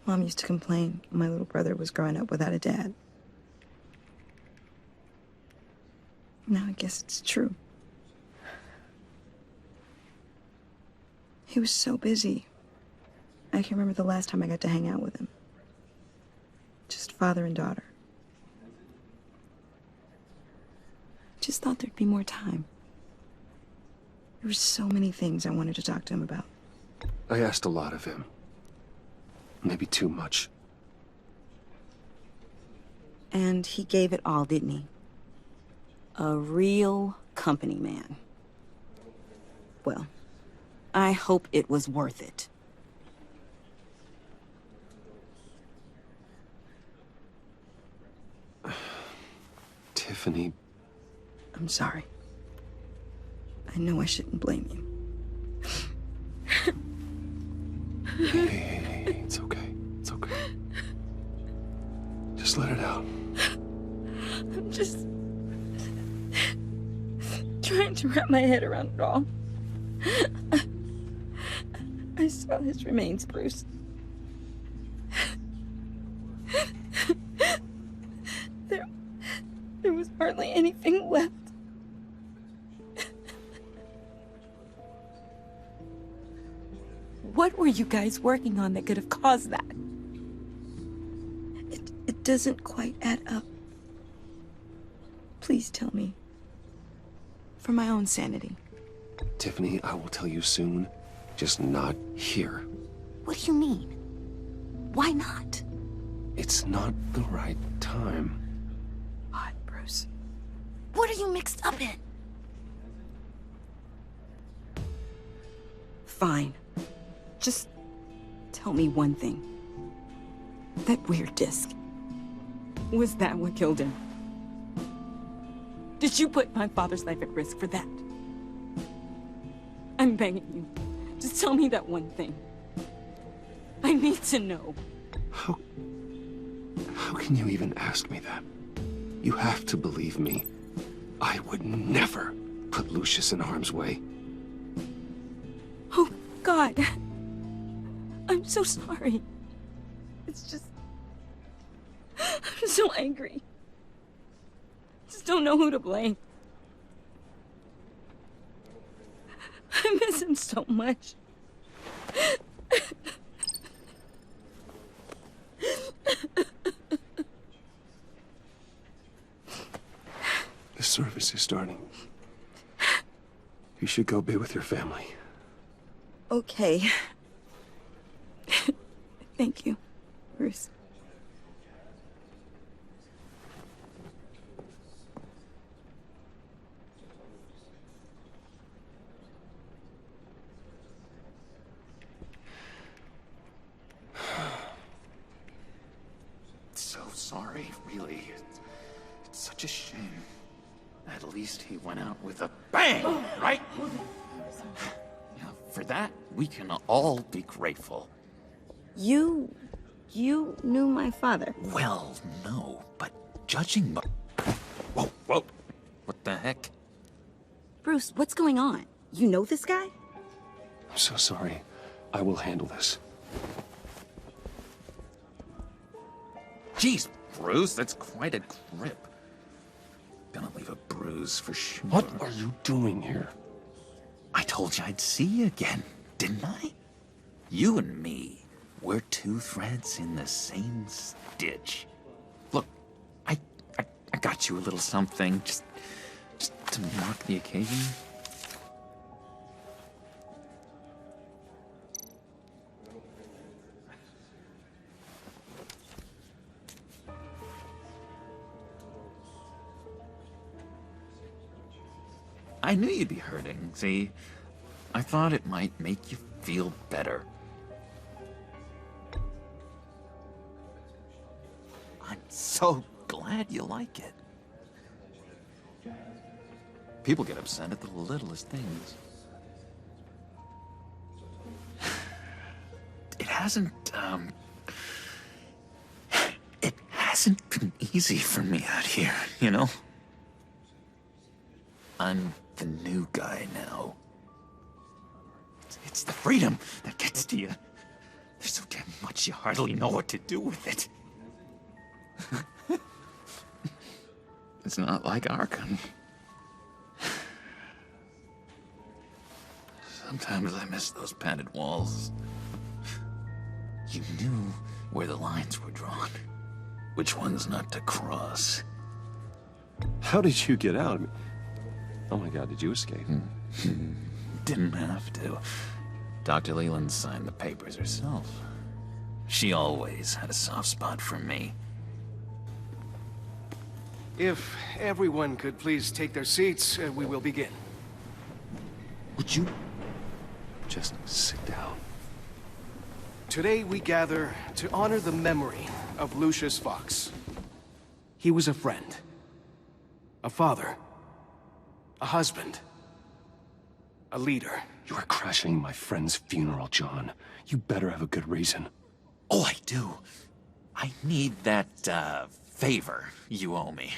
E: Mom used to complain my little brother was growing up without a dad. Now I guess it's true. He was so busy. I can remember the last time I got to hang out with him. Just father and daughter. Just thought there'd be more time. There were so many things I wanted to talk to him about.
A: I asked a lot of him. Maybe too much.
E: And he gave it all, didn't he? A real company man. Well, I hope it was worth it.
A: Tiffany.
E: I'm sorry. I know I shouldn't blame you.
A: Hey, it's okay. It's okay. Just let it out.
E: I'm just trying to wrap my head around it all. I saw his remains, Bruce. There was hardly anything left. What were you guys working on that could have caused that? It doesn't quite add up. Please tell me. For my own sanity.
A: Tiffany, I will tell you soon. Just not here.
E: What do you mean? Why not?
A: It's not the right time.
E: Odd, Bruce. What are you mixed up in? Fine. Just tell me one thing. That weird disc. Was that what killed him? Did you put my father's life at risk for that? I'm begging you. Just tell me that one thing. I need to know.
A: How can you even ask me that? You have to believe me. I would never put Lucius in harm's way.
E: Oh, God. I'm so sorry. It's just... I'm so angry. Just don't know who to blame. I miss him so much.
A: The service is starting. You should go be with your family.
E: Okay. Thank you, Bruce.
H: So sorry, really. It's such a shame. At least he went out with a bang, right? Yeah, for that, we can all be grateful.
E: You knew my father.
H: Well, no, but judging by... Whoa, whoa. What the heck?
E: Bruce, what's going on? You know this guy?
A: I'm so sorry. I will handle this.
H: Jeez, Bruce, that's quite a grip. Gonna leave a bruise for sure.
A: What are you doing here?
H: I told you I'd see you again, didn't I? You and me, we're two threads in the same stitch. Look, I got you a little something, just to mark the occasion. I knew you'd be hurting, see? I thought it might make you feel better. I'm so glad you like it. People get upset at the littlest things. It hasn't hasn't been easy for me out here, you know? I'm the new guy now. It's the freedom that gets to you. There's so damn much you hardly know what to do with it. It's not like Arkham. Sometimes I miss those padded walls. You knew where the lines were drawn. Which ones not to cross.
A: How did you get out? Oh my God, did you escape?
H: Didn't have to. Dr. Leland signed the papers herself. She always had a soft spot for me.
O: If everyone could please take their seats, we will begin.
H: Would you
A: just sit down?
O: Today we gather to honor the memory of Lucius Fox. He was a friend, a father, a husband, a leader.
A: You are crashing my friend's funeral, John. You better have a good reason.
H: Oh, I do. I need that, favor you owe me.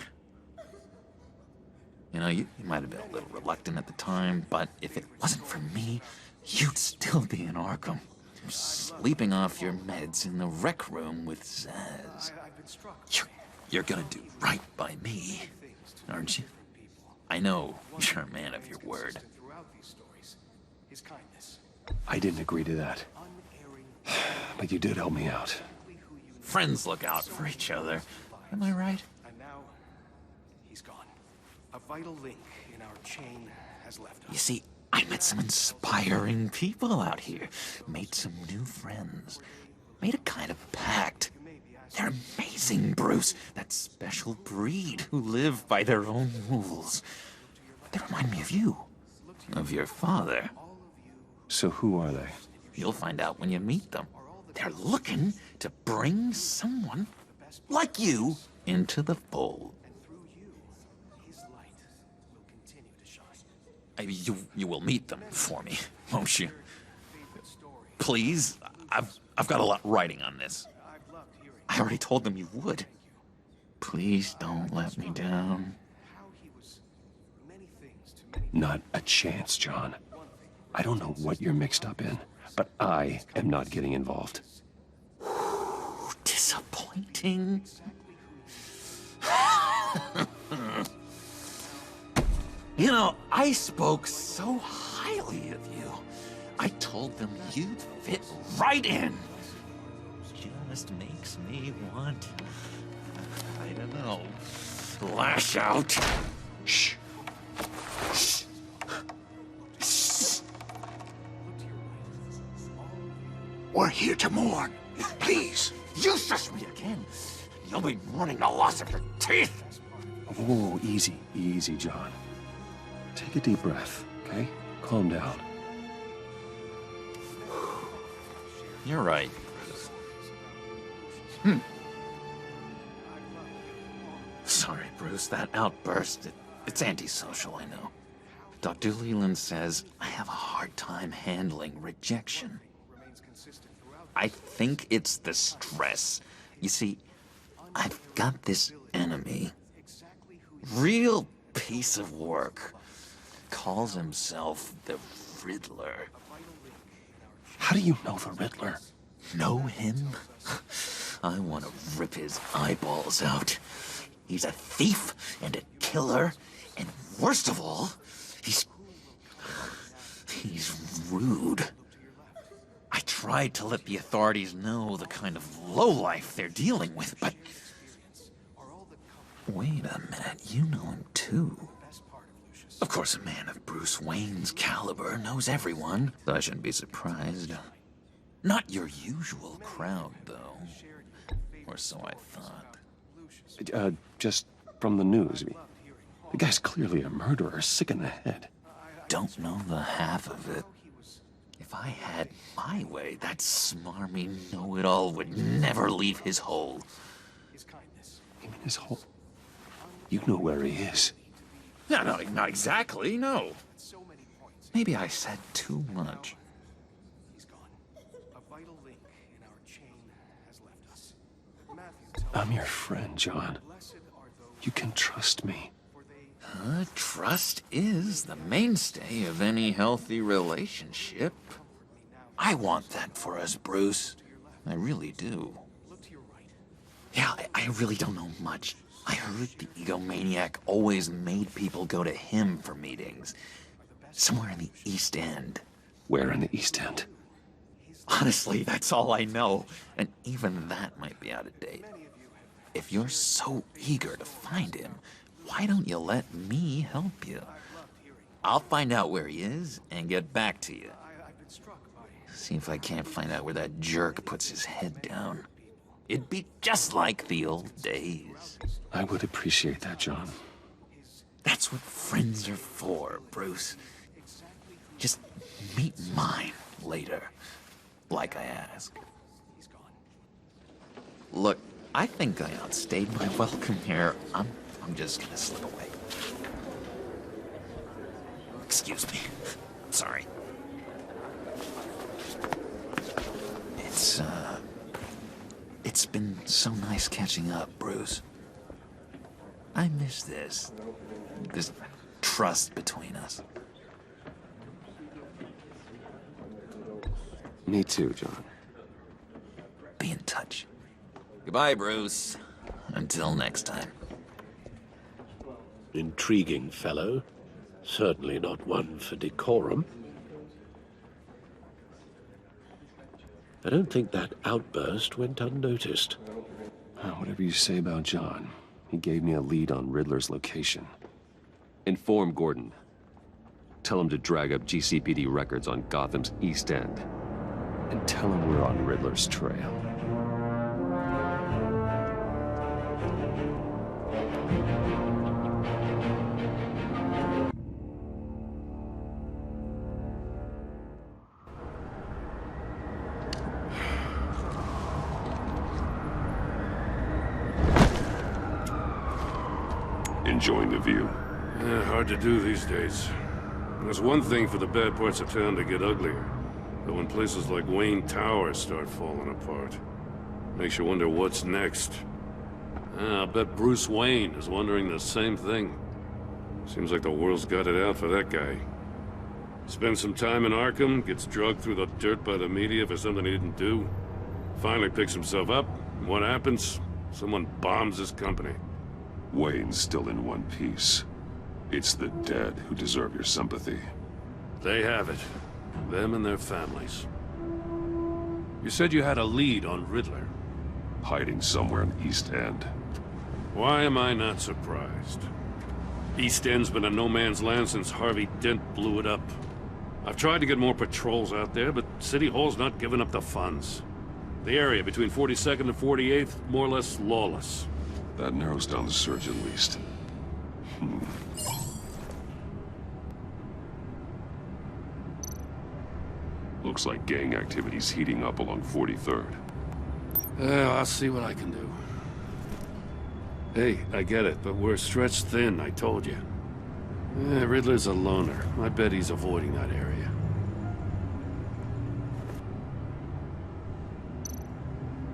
H: You know, you might have been a little reluctant at the time, but if it wasn't for me, you'd still be in Arkham. Sleeping off your meds in the rec room with Zaz. You're gonna do right by me, aren't you? I know you're a man of your word.
A: I didn't agree to that. But you did help me out.
H: Friends look out for each other. Am I right?
O: And now, he's gone. A vital link in our chain has left us.
H: You see, I met some inspiring people out here. Made some new friends. Made a kind of pact. They're amazing, Bruce. That special breed who live by their own rules. They remind me of you. Of your father.
A: So who are they?
H: You'll find out when you meet them. They're looking to bring someone like you into the fold. You will meet them for me, won't you? Please, I've got a lot writing on this. I already told them you would. Please don't let me down.
A: Not a chance, John. I don't know what you're mixed up in, but I am not getting involved.
H: Disappointing. You know, I spoke so highly of you. I told them you'd fit right in. Just makes me want, I don't know, lash out. Shh. Shh. Shh.
F: We're here to mourn. Please.
H: You shush me again. You'll be mourning the loss of your teeth.
A: Whoa, easy, easy, John. Take a deep breath, okay? Calm down.
H: You're right. Sorry, Bruce, that outburst, it's antisocial, I know. Dr. Leland says I have a hard time handling rejection. I think it's the stress. You see, I've got this enemy. Real piece of work. Calls himself the Riddler.
A: How do you know the Riddler?
H: Know him? I want to rip his eyeballs out. He's a thief and a killer, and worst of all, he's rude. I tried to let the authorities know the kind of lowlife they're dealing with, but... Wait a minute, you know him too. Of course, a man of Bruce Wayne's caliber knows everyone, so I shouldn't be surprised. Not your usual crowd, though. Or so I thought.
A: Just from the news. The guy's clearly a murderer, sick in the head.
H: Don't know the half of it. If I had my way, that smarmy know-it-all would never leave his hole.
A: You mean his hole? You know where he is.
H: No, not exactly, no. Maybe I said too much.
O: He's gone. A vital link in our chain has left us. Matthew
A: I'm your friend, John. You can trust me.
H: Trust is the mainstay of any healthy relationship. I want that for us, Bruce. I really do. Yeah, I really don't know much. I heard the egomaniac always made people go to him for meetings. Somewhere in the East End.
A: Where in the East End?
H: Honestly, that's all I know. And even that might be out of date. If you're so eager to find him, why don't you let me help you? I'll find out where he is and get back to you. See if I can't find out where that jerk puts his head down. It'd be just like the old days.
A: I would appreciate that, John.
H: That's what friends are for, Bruce. Just meet mine later, like I asked. Look, I think I outstayed my welcome here. I'm just gonna slip away. Excuse me. Sorry. It's been so nice catching up, Bruce. I miss this trust between us.
A: Me too, John.
H: Be in touch. Goodbye, Bruce. Until next time.
D: Intriguing fellow. Certainly not one for decorum. I don't think that outburst went unnoticed.
A: Whatever you say about John, he gave me a lead on Riddler's location. Inform Gordon. Tell him to drag up GCPD records on Gotham's East End. And tell him we're on Riddler's trail.
C: Enjoying the view? Yeah, hard to do these days. There's one thing for the bad parts of town to get uglier. But when places like Wayne Tower start falling apart, makes you wonder what's next. I'll bet Bruce Wayne is wondering the same thing. Seems like the world's got it out for that guy. Spends some time in Arkham, gets drugged through the dirt by the media for something he didn't do. Finally picks himself up, and what happens? Someone bombs his company.
A: Wayne's still in one piece. It's the dead who deserve your sympathy.
C: They have it. Them and their families. You said you had a lead on Riddler.
A: Hiding somewhere in East End.
C: Why am I not surprised? East End's been a no-man's land since Harvey Dent blew it up. I've tried to get more patrols out there, but City Hall's not giving up the funds. The area between 42nd and 48th, more or less lawless.
A: That narrows down the search at least. Looks like gang activity's heating up along 43rd.
C: I'll see what I can do. Hey, I get it, but we're stretched thin, I told you. Riddler's a loner. I bet he's avoiding that area.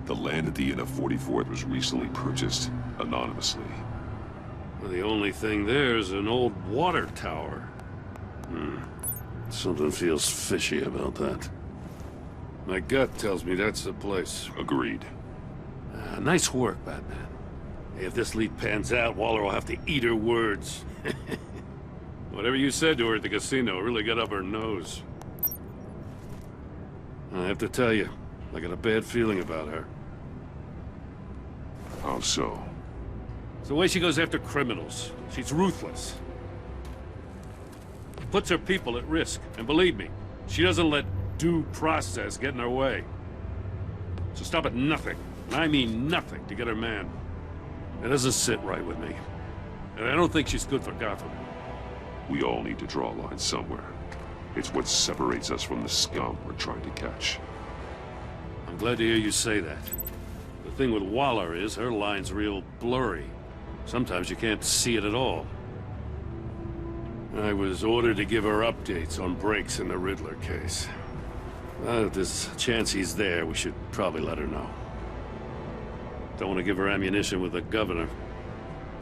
A: The land at the end of 44th was recently purchased, anonymously.
C: Well, the only thing there is an old water tower. Something feels fishy about that. My gut tells me that's the place.
A: Agreed.
C: Nice work, Batman. Hey, if this lead pans out, Waller will have to eat her words. Whatever you said to her at the casino really got up her nose. I have to tell you, I got a bad feeling about her.
A: How so?
C: It's the way she goes after criminals. She's ruthless. Puts her people at risk. And believe me, she doesn't let due process get in her way. So stop at nothing, and I mean nothing, to get her man. It doesn't sit right with me. And I don't think she's good for Gotham.
A: We all need to draw a line somewhere. It's what separates us from the scum we're trying to catch.
C: I'm glad to hear you say that. The thing with Waller is her line's real blurry. Sometimes you can't see it at all. I was ordered to give her updates on breaks in the Riddler case. If there's a chance he's there, we should probably let her know. Don't want to give her ammunition with the governor.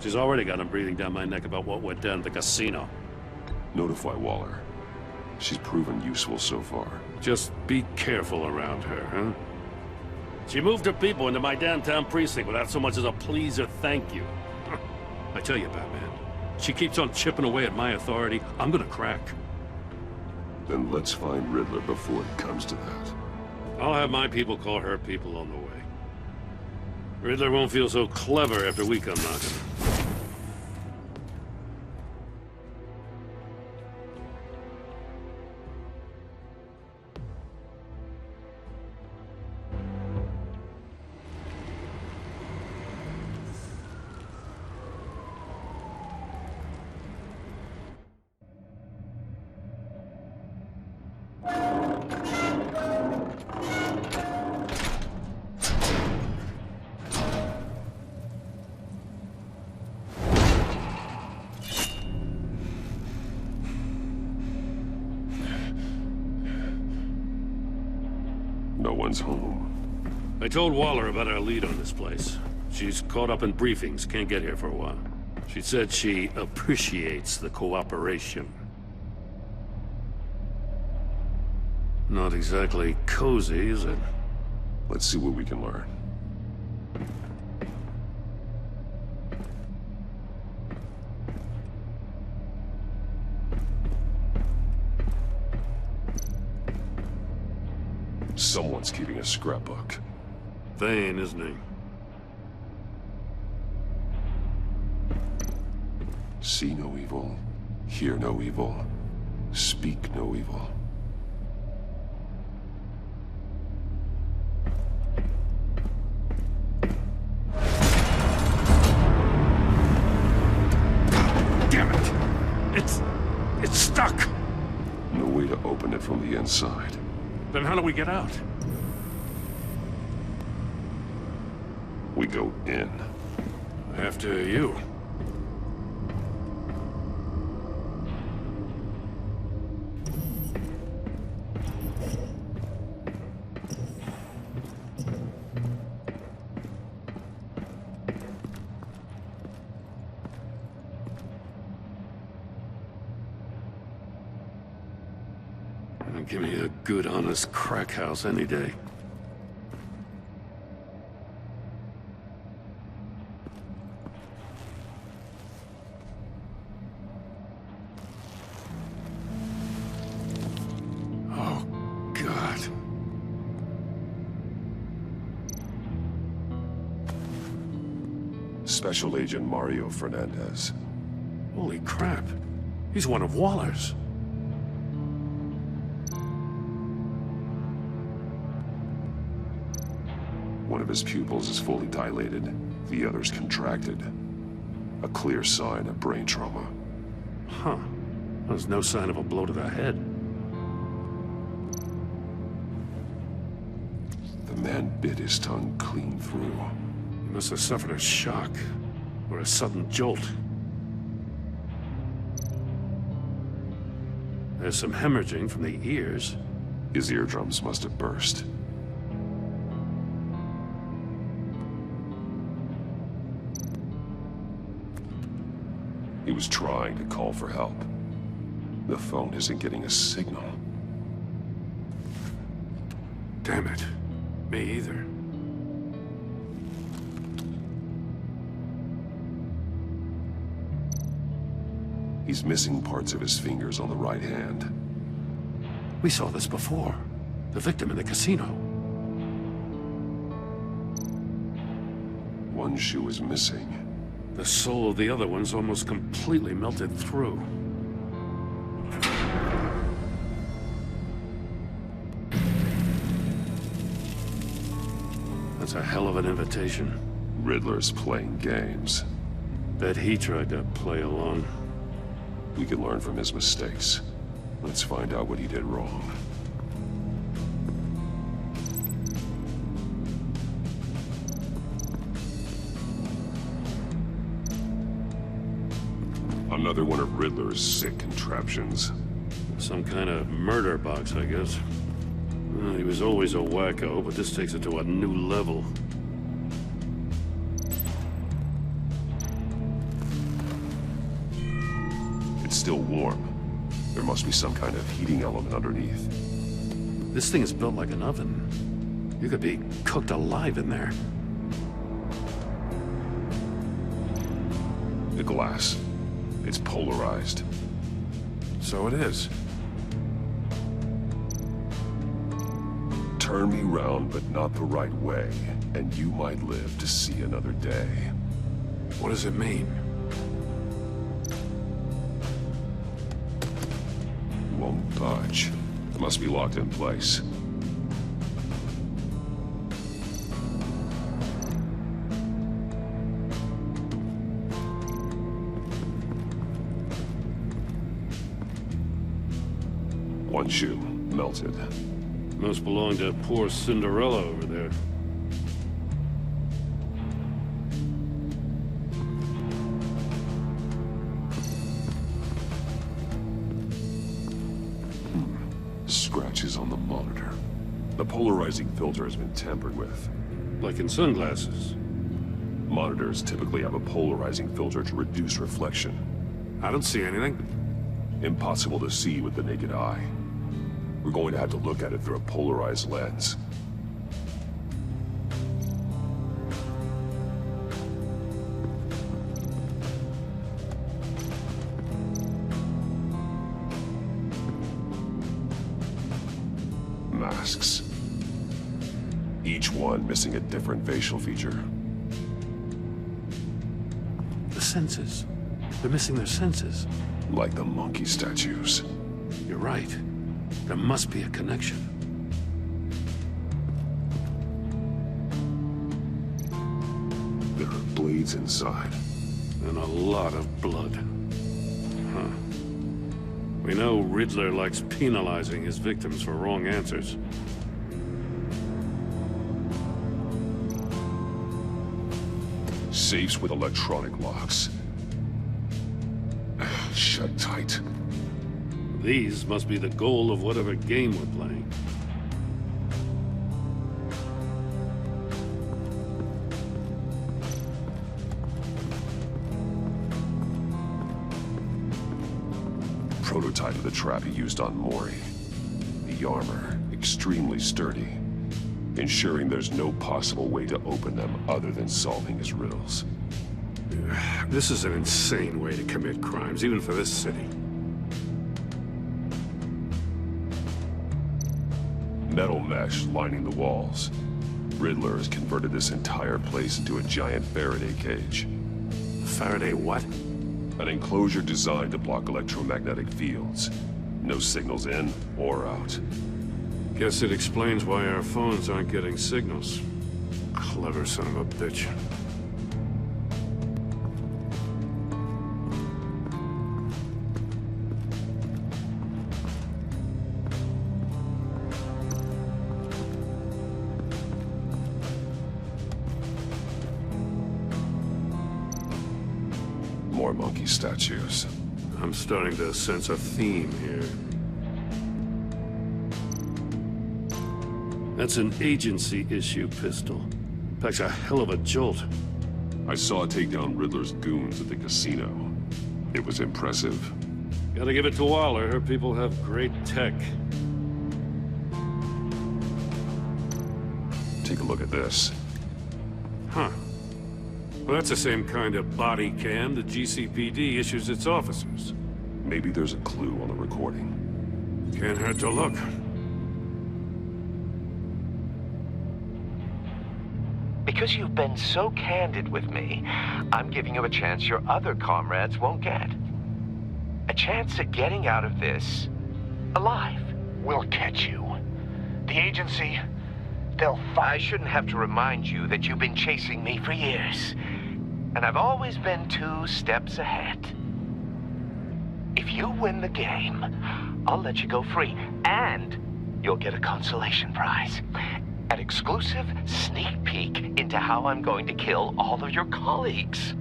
C: She's already got him breathing down my neck about what went down at the casino.
A: Notify Waller. She's proven useful so far.
C: Just be careful around her, huh? She moved her people into my downtown precinct without so much as a please or thank you. I tell you, Batman, she keeps on chipping away at my authority. I'm gonna crack.
A: Then let's find Riddler before it comes to that.
C: I'll have my people call her people on the way. Riddler won't feel so clever after we come knocking.
A: No one's home.
C: I told Waller about our lead on this place. She's caught up in briefings, can't get here for a while. She said she appreciates the cooperation. Not exactly cozy, is it?
A: Let's see what we can learn. Someone's keeping a scrapbook.
C: Thane, isn't he?
A: See no evil, hear no evil, speak no evil.
C: Damn it! It's stuck!
A: No way to open it from the inside.
C: Then how do we get out?
A: We go in.
C: After you. Give me a good, honest crack house any day. Oh, God.
A: Special Agent Mario Fernandez.
C: Holy crap. He's one of Waller's.
A: One of his pupils is fully dilated, the other's contracted. A clear sign of brain trauma.
C: Huh. There's no sign of a blow to the head.
A: The man bit his tongue clean through.
C: He must have suffered a shock, or a sudden jolt. There's some hemorrhaging from the ears.
A: His eardrums must have burst. He was trying to call for help. The phone isn't getting a signal.
C: Damn it. Me either.
A: He's missing parts of his fingers on the right hand.
C: We saw this before. The victim in the casino.
A: One shoe is missing.
C: The sole of the other one's almost completely melted through. That's a hell of an invitation.
A: Riddler's playing games.
C: Bet he tried to play along.
A: We can learn from his mistakes. Let's find out what he did wrong. Another one of Riddler's sick contraptions.
C: Some kind of murder box, I guess. Well, he was always a wacko, but this takes it to a new level.
A: it's still warm. There must be some kind of heating element underneath.
C: This thing is built like an oven. You could be cooked alive in there.
A: The glass. It's polarized.
C: So it is.
A: Turn me round, but not the right way, and you might live to see another day.
C: What does it mean?
A: Won't budge. It must be locked in place. One shoe, melted.
C: Must belong to poor Cinderella over there.
A: Scratches on the monitor. The polarizing filter has been tampered with.
C: Like in sunglasses.
A: Monitors typically have a polarizing filter to reduce reflection.
C: I don't see anything.
A: Impossible to see with the naked eye. We're going to have to look at it through a polarized lens. Masks. Each one missing a different facial feature.
C: The senses. They're missing their senses.
A: Like the monkey statues.
C: You're right. There must be a connection.
A: There are blades inside.
C: And a lot of blood. Huh. We know Riddler likes penalizing his victims for wrong answers.
A: Safes with electronic locks. Shut tight.
C: These must be the goal of whatever game we're playing.
A: Prototype of the trap he used on Mori. The armor, extremely sturdy, ensuring there's no possible way to open them other than solving his riddles.
C: This is an insane way to commit crimes, even for this city.
A: Metal mesh lining the walls. Riddler has converted this entire place into a giant Faraday cage.
C: Faraday what?
A: An enclosure designed to block electromagnetic fields. No signals in or out.
C: Guess it explains why our phones aren't getting signals. Clever son of a bitch.
A: More monkey statues.
C: I'm starting to sense a theme here. That's an agency-issue pistol. Packs a hell of a jolt.
A: I saw it take down Riddler's goons at the casino. It was impressive.
C: Gotta give it to Waller. Her people have great tech.
A: Take a look at this.
C: Huh. Well, that's the same kind of body cam the GCPD issues its officers.
A: Maybe there's a clue on the recording.
C: Can't hurt to look.
R: Because you've been so candid with me, I'm giving you a chance your other comrades won't get. A chance at getting out of this alive.
B: We'll catch you. The agency,
R: I shouldn't have to remind you that you've been chasing me for years. And I've always been 2 steps ahead. If you win the game, I'll let you go free. And you'll get a consolation prize. An exclusive sneak peek into how I'm going to kill all of your colleagues.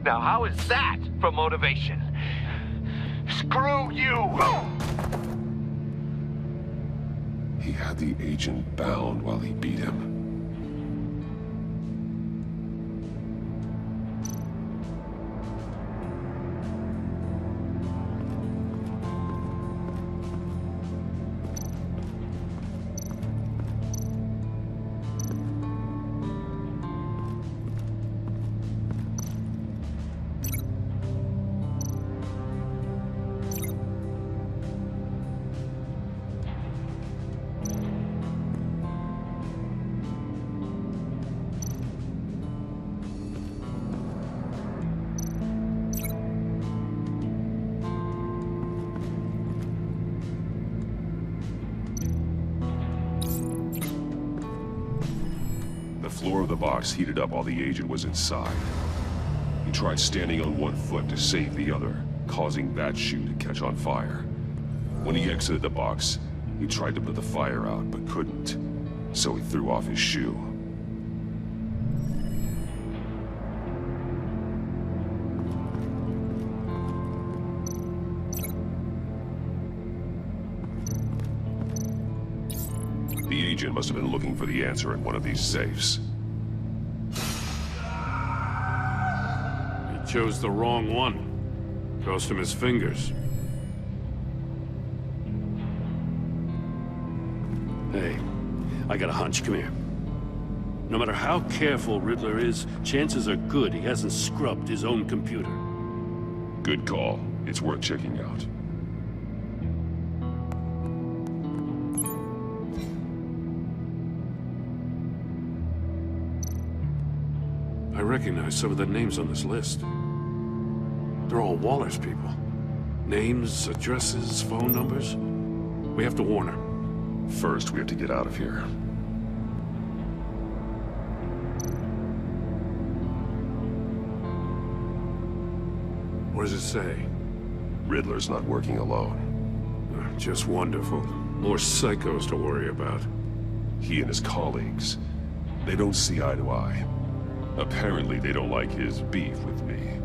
R: Now, how is that for motivation? Screw you!
A: He had the agent bound while he beat him.
S: of the box heated up while the agent was inside. He tried standing on one foot to save the other, causing that shoe to catch on fire. When he exited the box, he tried to put the fire out, but couldn't, so he threw off his shoe. The agent must have been looking for the answer in one of these safes.
C: He chose the wrong one. Cost him his fingers. Hey, I got a hunch. Come here. No matter how careful Riddler is, chances are good he hasn't scrubbed his own computer.
S: Good call. It's worth checking out.
C: I recognize some of the names on this list. They're all Waller's people. Names, addresses, phone numbers. We have to warn her.
S: First, we have to get out of here.
C: What does it say?
S: Riddler's not working alone.
C: Just wonderful. More psychos to worry about.
S: He and his colleagues, they don't see eye to eye. Apparently, they don't like his beef with me.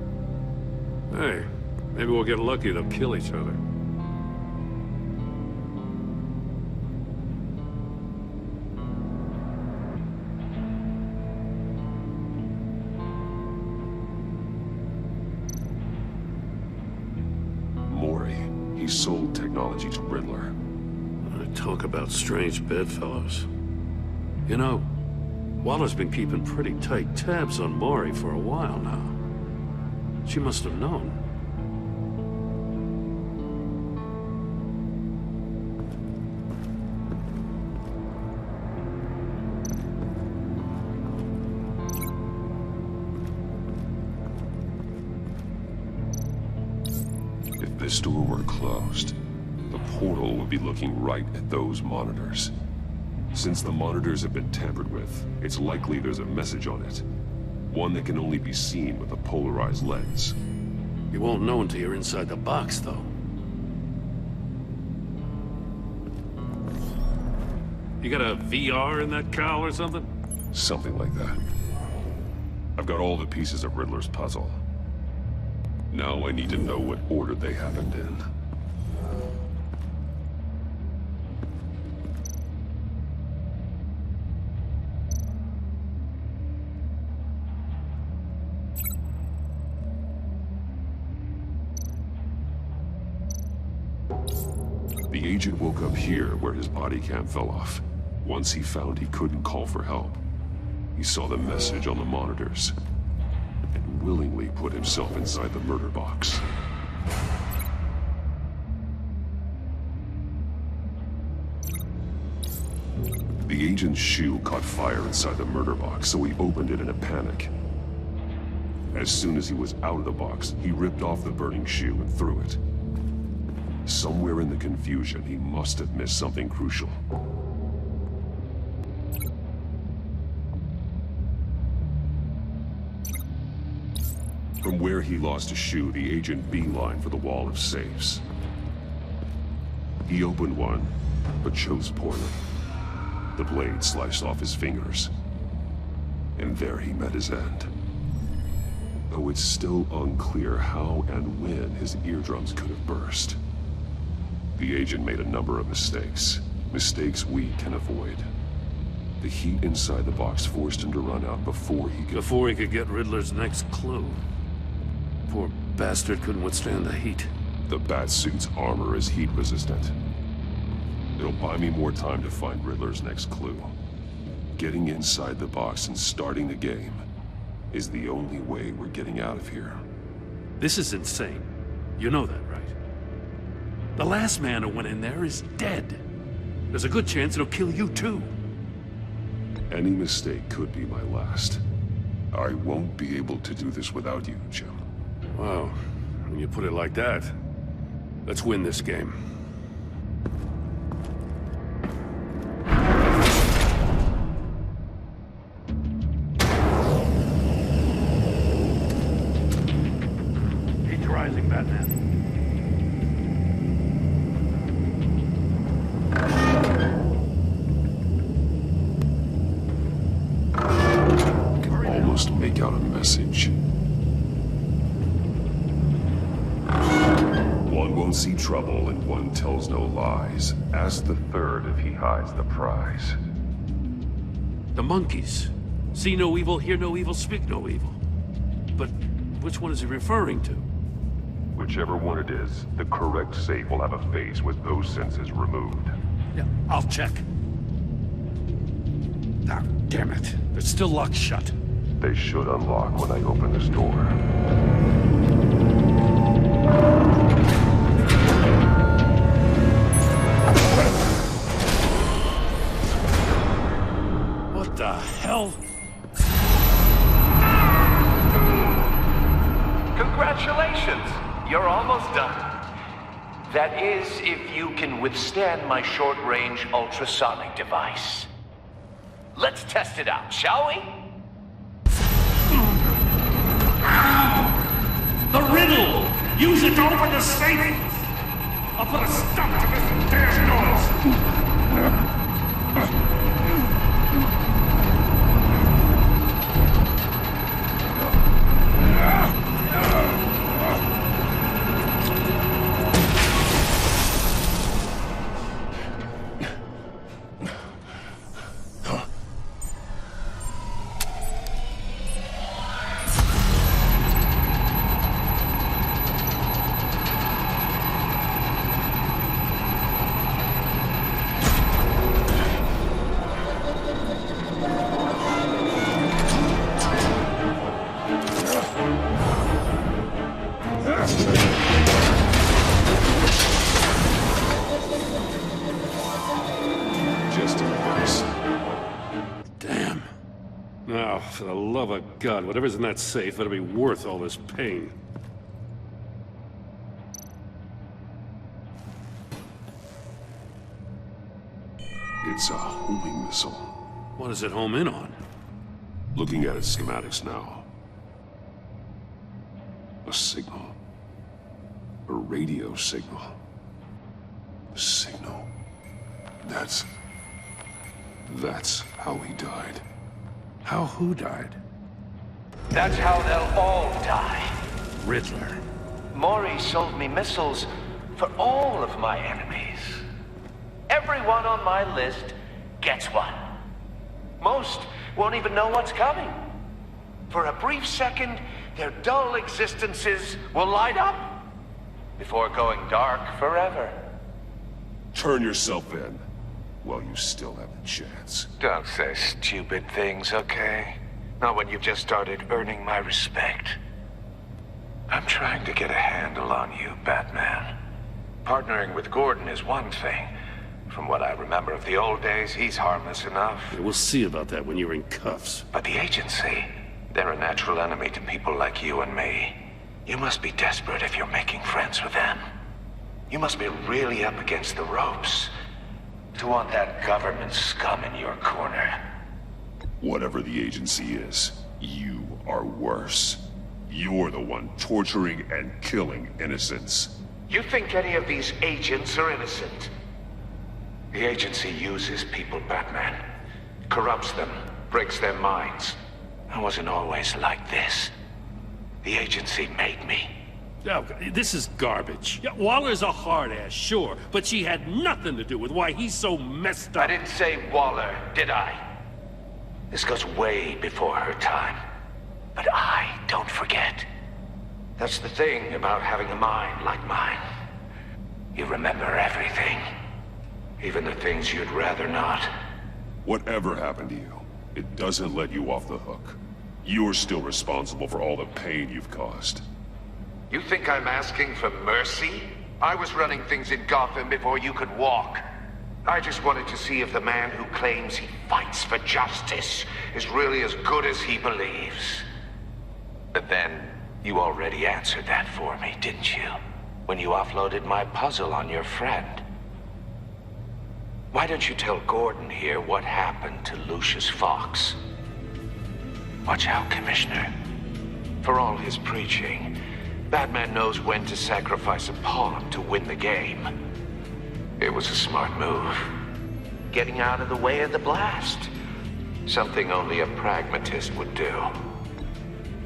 C: Hey, maybe we'll get lucky. They'll kill each other.
S: He sold technology to Riddler.
C: Talk about strange bedfellows. You know, Waller's been keeping pretty tight tabs on Maury for a while now. She must have known.
S: If this door were closed, the portal would be looking right at those monitors. Since the monitors have been tampered with, it's likely there's a message on it. One that can only be seen with a polarized lens.
C: You won't know until you're inside the box, though. You got a VR in that cowl or something?
S: Something like that. I've got all the pieces of Riddler's puzzle. Now I need to know what order they happened in. The agent woke up here where his body cam fell off. Once he found he couldn't call for help, he saw the message on the monitors and willingly put himself inside the murder box. The agent's shoe caught fire inside the murder box, so he opened it in a panic. As soon as he was out of the box, he ripped off the burning shoe and threw it. Somewhere in the confusion, he must have missed something crucial. From where he lost a shoe, the agent beelined for the wall of safes. He opened one, but chose poorly. The blade sliced off his fingers. And there he met his end. Though it's still unclear how and when his eardrums could have burst. The agent made a number of mistakes. Mistakes we can avoid. The heat inside the box forced him to run out before he could
C: get Riddler's next clue. Poor bastard couldn't withstand the heat.
S: The Batsuit's armor is heat resistant. It'll buy me more time to find Riddler's next clue. Getting inside the box and starting the game is the only way we're getting out of here.
C: This is insane. You know that, right? The last man who went in there is dead. There's a good chance it'll kill you too.
S: Any mistake could be my last. I won't be able to do this without you, Jim.
C: Wow, when you put it like that, let's win this game. surprising, Batman.
S: Almost make out a message. One won't see trouble and one tells no lies. Ask the third if he hides the prize.
C: The monkeys. See no evil, hear no evil, speak no evil. But which one is he referring to?
S: Whichever one it is, the correct safe will have a face with those senses removed.
C: Yeah, I'll check. Ah, damn it. They're still locked shut.
S: They should unlock when I open this door.
C: What the hell?
R: Congratulations! You're almost done. That is, if you can withstand my short-range ultrasonic device. Let's test it out, shall we?
P: The riddle! Use it to open the safe! I'll put a stop to this damn noise!
C: For the love of God, whatever's in that safe better be worth all this pain.
S: It's a homing missile.
C: What does it home in on?
S: Looking at its schematics now. A signal. A radio signal. A signal. That's how he died.
C: How who died?
R: That's how they'll all die.
C: Riddler.
R: Maury sold me missiles for all of my enemies. Everyone on my list gets one. Most won't even know what's coming. For a brief second, their dull existences will light up before going dark forever.
S: Turn yourself in while you still have the chance.
R: Don't say stupid things, okay? Not when you've just started earning my respect. I'm trying to get a handle on you, Batman. Partnering with Gordon is one thing. From what I remember of the old days, he's harmless enough.
C: Yeah, we'll see about that when you're in cuffs.
R: But the agency, they're a natural enemy to people like you and me. You must be desperate if you're making friends with them. You must be really up against the ropes to want that government scum in your corner.
S: Whatever the agency is, you are worse. You're the one torturing and killing innocents.
R: You think any of these agents are innocent? The agency uses people, Batman. Corrupts them, breaks their minds. I wasn't always like this. The agency made me.
C: Oh, this is garbage. Yeah, Waller's a hard-ass, sure, but she had nothing to do with why he's so messed up.
R: I didn't say Waller, did I? This goes way before her time. But I don't forget. That's the thing about having a mind like mine. You remember everything. Even the things you'd rather not.
S: Whatever happened to you, it doesn't let you off the hook. You're still responsible for all the pain you've caused.
R: You think I'm asking for mercy? I was running things in Gotham before you could walk. I just wanted to see if the man who claims he fights for justice is really as good as he believes. But then, you already answered that for me, didn't you? When you offloaded my puzzle on your friend. Why don't you tell Gordon here what happened to Lucius Fox? Watch out, Commissioner. For all his preaching, Batman knows when to sacrifice a pawn to win the game. It was a smart move. Getting out of the way of the blast. Something only a pragmatist would do.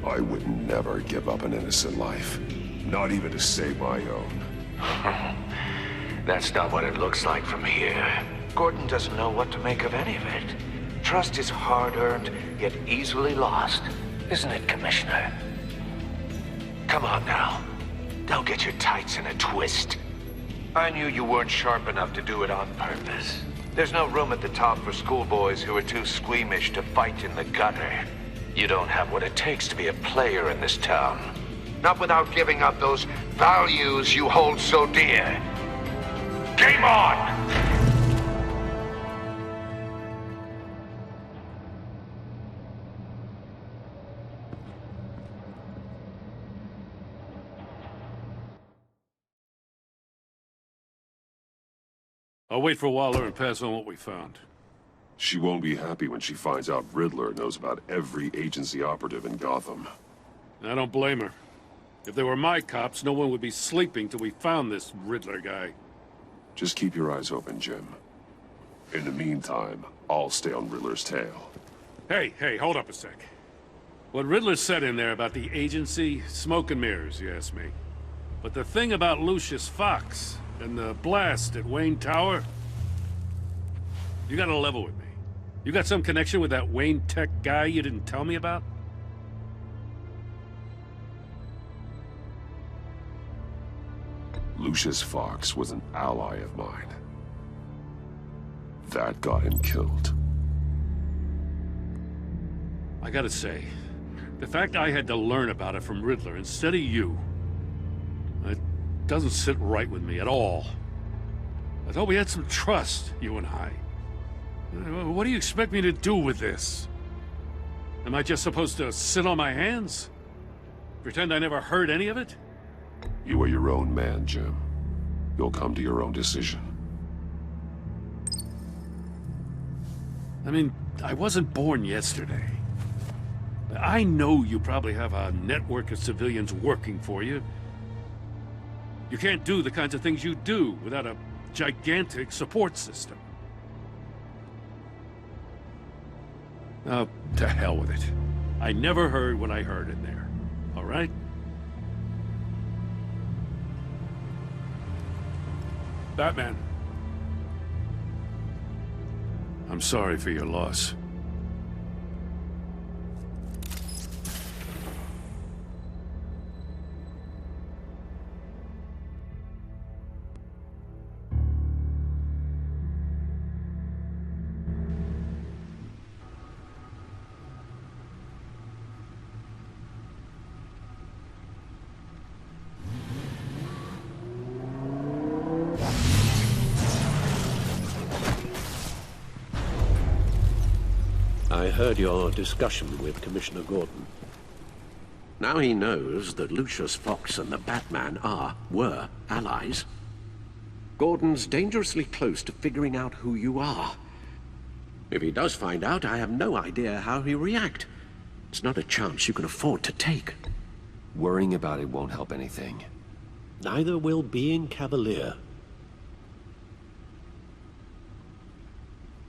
S: I would never give up an innocent life. Not even to save my own.
R: That's not what it looks like from here. Gordon doesn't know what to make of any of it. Trust is hard-earned, yet easily lost. Isn't it, Commissioner? Come on now. Don't get your tights in a twist. I knew you weren't sharp enough to do it on purpose. There's no room at the top for schoolboys who are too squeamish to fight in the gutter. You don't have what it takes to be a player in this town. Not without giving up those values you hold so dear. Game on!
C: I'll wait for Waller and pass on what we found.
S: She won't be happy when she finds out Riddler knows about every agency operative in Gotham.
C: I don't blame her. If they were my cops, no one would be sleeping till we found this Riddler guy.
S: Just keep your eyes open, Jim. In the meantime, I'll stay on Riddler's tail.
C: Hey, hold up a sec. What Riddler said in there about the agency, smoke and mirrors, you ask me. But the thing about Lucius Fox and the blast at Wayne Tower, you gotta level with me. You got some connection with that Wayne Tech guy you didn't tell me about?
S: Lucius Fox was an ally of mine. That got him killed.
C: I gotta say, the fact I had to learn about it from Riddler instead of you, it doesn't sit right with me at all. I thought we had some trust, you and I. What do you expect me to do with this? Am I just supposed to sit on my hands? Pretend I never heard any of it?
S: You are your own man, Jim. You'll come to your own decision.
C: I mean, I wasn't born yesterday. I know you probably have a network of civilians working for you. You can't do the kinds of things you do without a gigantic support system. Oh, to hell with it. I never heard what I heard in there. All right? Batman. I'm sorry for your loss.
D: I heard your discussion with Commissioner Gordon. Now he knows that Lucius Fox and the Batman were allies. Gordon's dangerously close to figuring out who you are. If he does find out, I have no idea how he'll react. It's not a chance you can afford to take.
A: Worrying about it won't help anything.
D: Neither will being cavalier.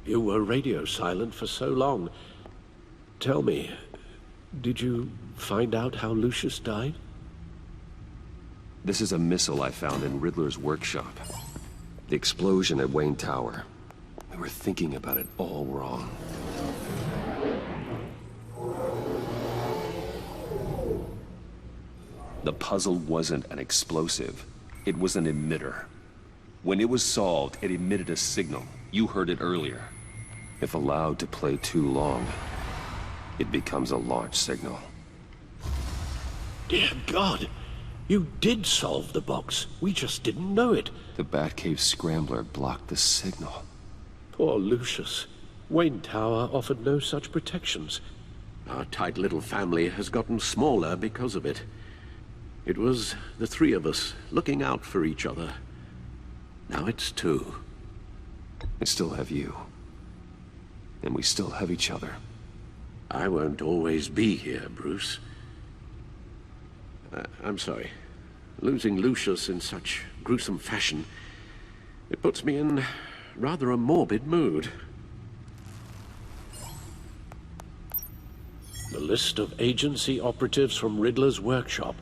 D: You were radio silent for so long. Tell me, did you find out how Lucius died?
A: This is a missile I found in Riddler's workshop. The explosion at Wayne Tower. We were thinking about it all wrong. The puzzle wasn't an explosive. It was an emitter. When it was solved, it emitted a signal. You heard it earlier. If allowed to play too long, it becomes a launch signal.
D: Dear God, you did solve the box. We just didn't know it.
A: The Batcave scrambler blocked the signal.
D: Poor Lucius. Wayne Tower offered no such protections. Our tight little family has gotten smaller because of it. It was the three of us looking out for each other. Now it's two.
A: I still have you. And we still have each other.
D: I won't always be here, Bruce. I'm sorry. Losing Lucius in such gruesome fashion, it puts me in rather a morbid mood. The list of agency operatives from Riddler's workshop.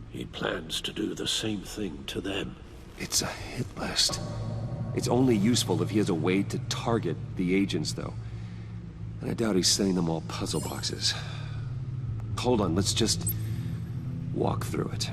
D: He plans to do the same thing to them.
A: It's a hit list. It's only useful if he has a way to target the agents, though. And I doubt he's sending them all puzzle boxes. Hold on, let's just walk through it.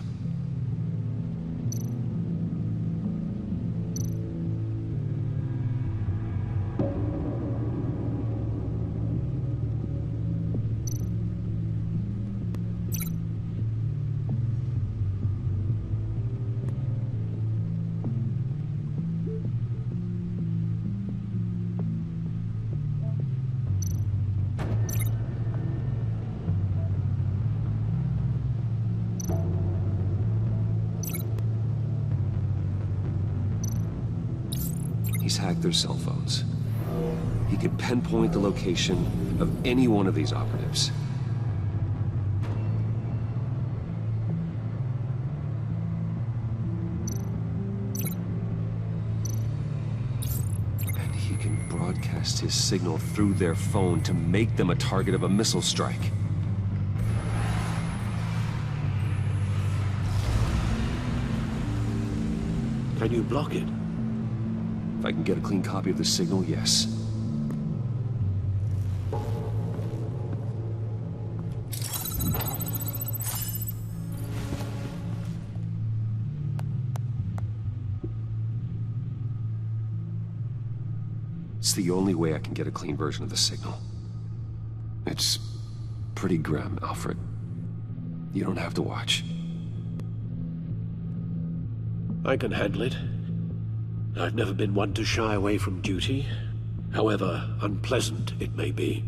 A: He's hacked their cell phones. He could pinpoint the location of any one of these operatives. And he can broadcast his signal through their phone to make them a target of a missile strike.
D: Can you block it?
A: If I can get a clean copy of the signal, yes. It's the only way I can get a clean version of the signal. It's pretty grim, Alfred. You don't have to watch.
D: I can handle it. I've never been one to shy away from duty, however unpleasant it may be.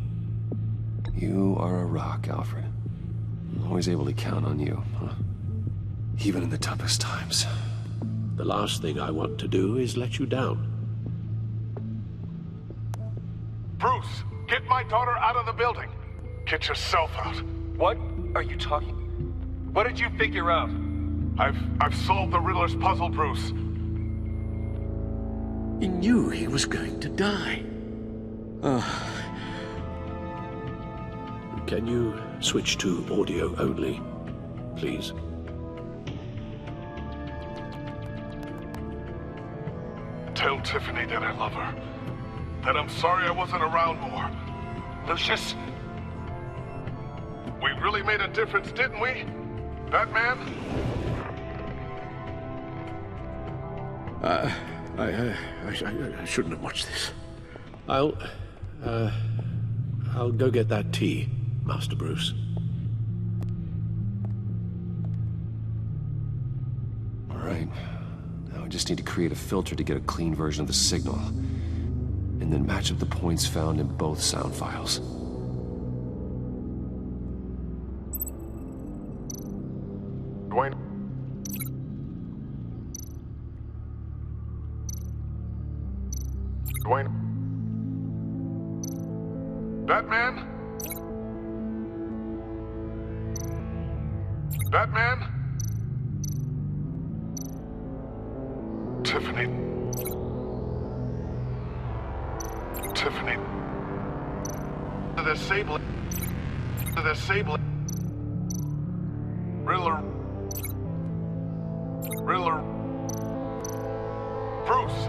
A: You are a rock, Alfred. I'm always able to count on you, huh? Even in the toughest times.
D: The last thing I want to do is let you down.
T: Bruce, get my daughter out of the building. Get yourself out.
U: What are you talking? What did you figure out?
T: I've solved the Riddler's puzzle, Bruce.
D: He knew he was going to die. Can you switch to audio only, please?
T: Tell Tiffany that I love her. That I'm sorry I wasn't around more.
U: Lucius?
T: We really made a difference, didn't we? Batman?
D: I shouldn't have watched this. I'll go get that tea, Master Bruce.
A: All right. Now I just need to create a filter to get a clean version of the signal. And then match up the points found in both sound files.
T: Dwayne? Dwayne? Batman? Batman? Tiffany? Tiffany? The disabling. Riddler. Bruce.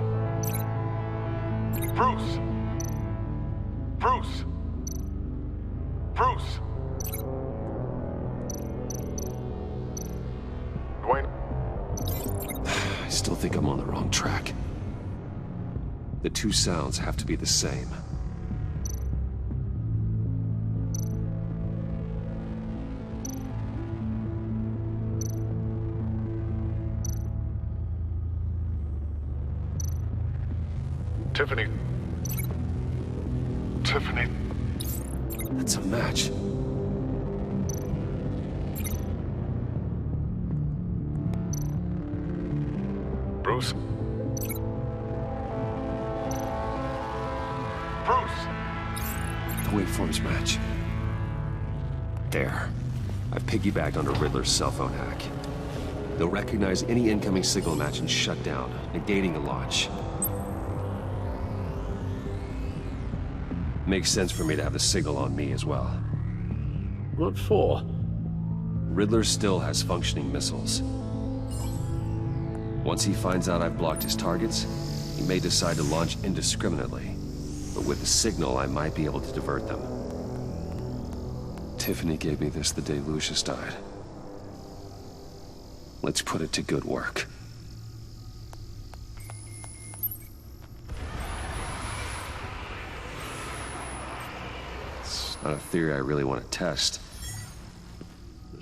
T: Dwayne.
A: I still think I'm on the wrong track. The two sounds have to be the same.
T: Tiffany.
A: That's a match.
T: Bruce.
A: The waveforms match. There. I've piggybacked onto Riddler's cell phone hack. They'll recognize any incoming signal match and shut down, negating a launch. Makes sense for me to have the signal on me as well.
D: What for?
A: Riddler still has functioning missiles. Once he finds out I've blocked his targets, he may decide to launch indiscriminately. But with the signal, I might be able to divert them. Tiffany gave me this the day Lucius died. Let's put it to good work. It's not a theory I really want to test.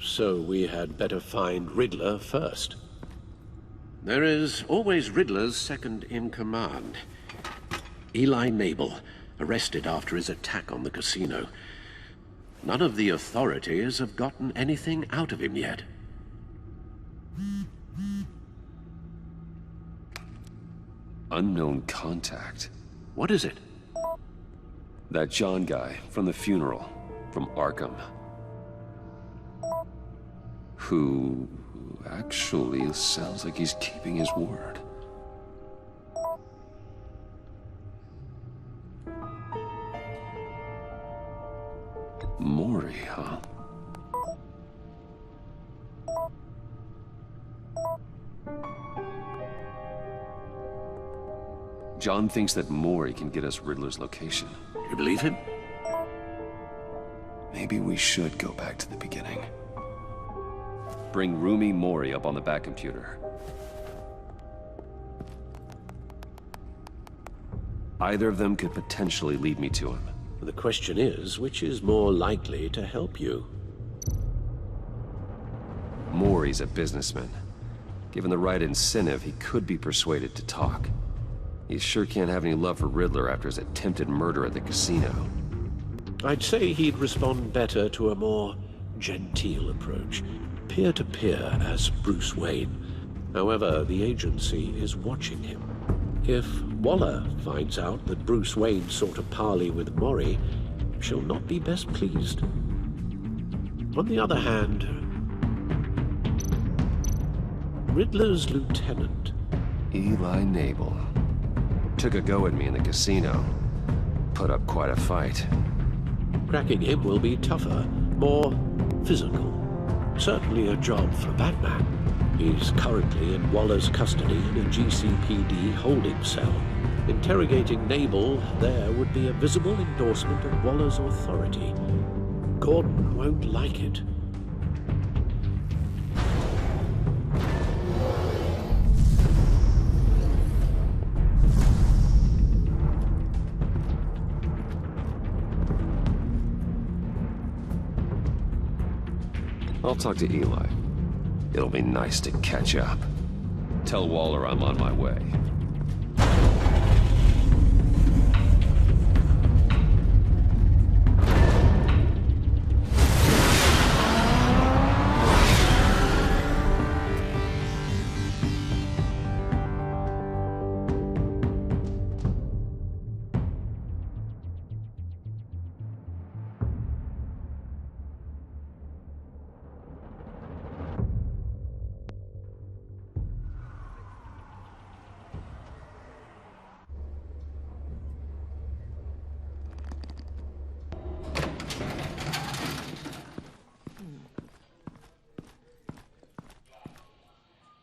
D: So we had better find Riddler first. There is always Riddler's second in command. Eli Nabel, arrested after his attack on the casino. None of the authorities have gotten anything out of him yet.
A: Unknown contact.
D: What is it?
A: That John guy from the funeral, from Arkham. Who actually sounds like he's keeping his word. Mori, huh? John thinks that Mori can get us Riddler's location.
D: You believe him?
A: Maybe we should go back to the beginning. Bring Rumi Mori up on the back computer. Either of them could potentially lead me to him.
D: The question is, which is more likely to help you?
A: Mori's a businessman. Given the right incentive, he could be persuaded to talk. He sure can't have any love for Riddler after his attempted murder at the casino.
D: I'd say he'd respond better to a more genteel approach. Peer-to-peer as Bruce Wayne. However, the agency is watching him. If Waller finds out that Bruce Wayne sought a parley with Mori, she'll not be best pleased. On the other hand, Riddler's lieutenant,
A: Eli Nabel, took a go at me in the casino. Put up quite a fight.
D: Cracking him will be tougher, more physical. Certainly a job for Batman. He's currently in Waller's custody in a GCPD holding cell. Interrogating Nabel there would be a visible endorsement of Waller's authority. Gordon won't like it.
A: I'll talk to Eli. It'll be nice to catch up. Tell Waller I'm on my way.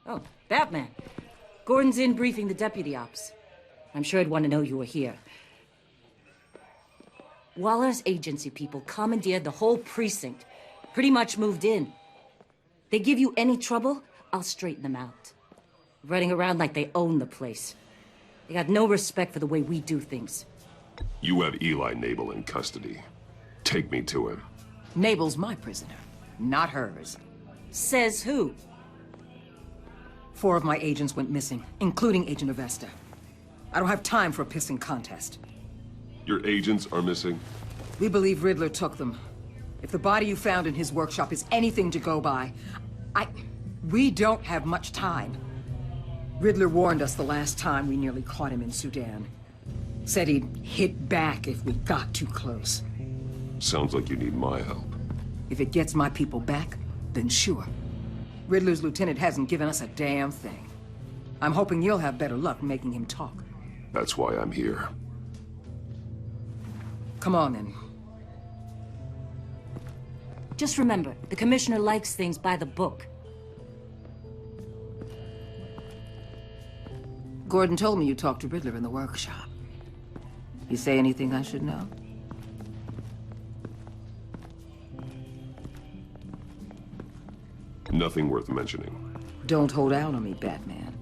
G: Oh, Batman. Gordon's in briefing the deputy ops. I'm sure he'd want to know you were here. Waller's agency people commandeered the whole precinct. Pretty much moved in. They give you any trouble, I'll straighten them out. Running around like they own the place. They got no respect for the way we do things.
S: You have Eli Nabel in custody. Take me to him.
J: Nabel's my prisoner, not hers.
G: Says who?
J: 4 of my agents went missing, including Agent Avesta. I don't have time for a pissing contest.
S: Your agents are missing?
J: We believe Riddler took them. If the body you found in his workshop is anything to go by, we don't have much time. Riddler warned us the last time we nearly caught him in Sudan. Said he'd hit back if we got too close.
S: Sounds like you need my help.
J: If it gets my people back, Then sure. Riddler's lieutenant hasn't given us a damn thing. I'm hoping you'll have better luck making him talk.
S: That's why I'm here.
J: Come on, then.
G: Just remember, the commissioner likes things by the book.
J: Gordon told me you talked to Riddler in the workshop. You say anything I should know?
S: Nothing worth mentioning.
J: Don't hold out on me, Batman.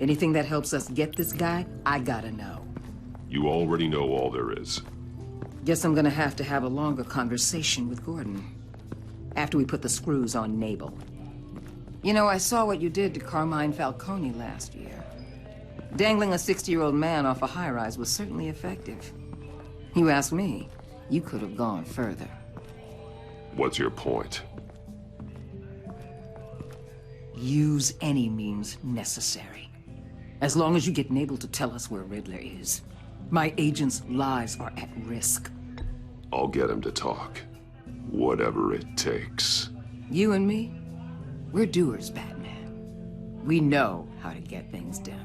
J: Anything that helps us get this guy, I gotta know.
S: You already know all there is.
J: Guess I'm gonna have to have a longer conversation with Gordon. After we put the screws on Nabel. You know, I saw what you did to Carmine Falcone last year. Dangling a 60-year-old man off a high-rise was certainly effective. You ask me, you could have gone further.
S: What's your point?
J: Use any means necessary. As long as you get Nabel to tell us where Riddler is. My agents' lives are at risk.
S: I'll get him to talk. Whatever it takes.
J: You and me, we're doers, Batman. We know how to get things done.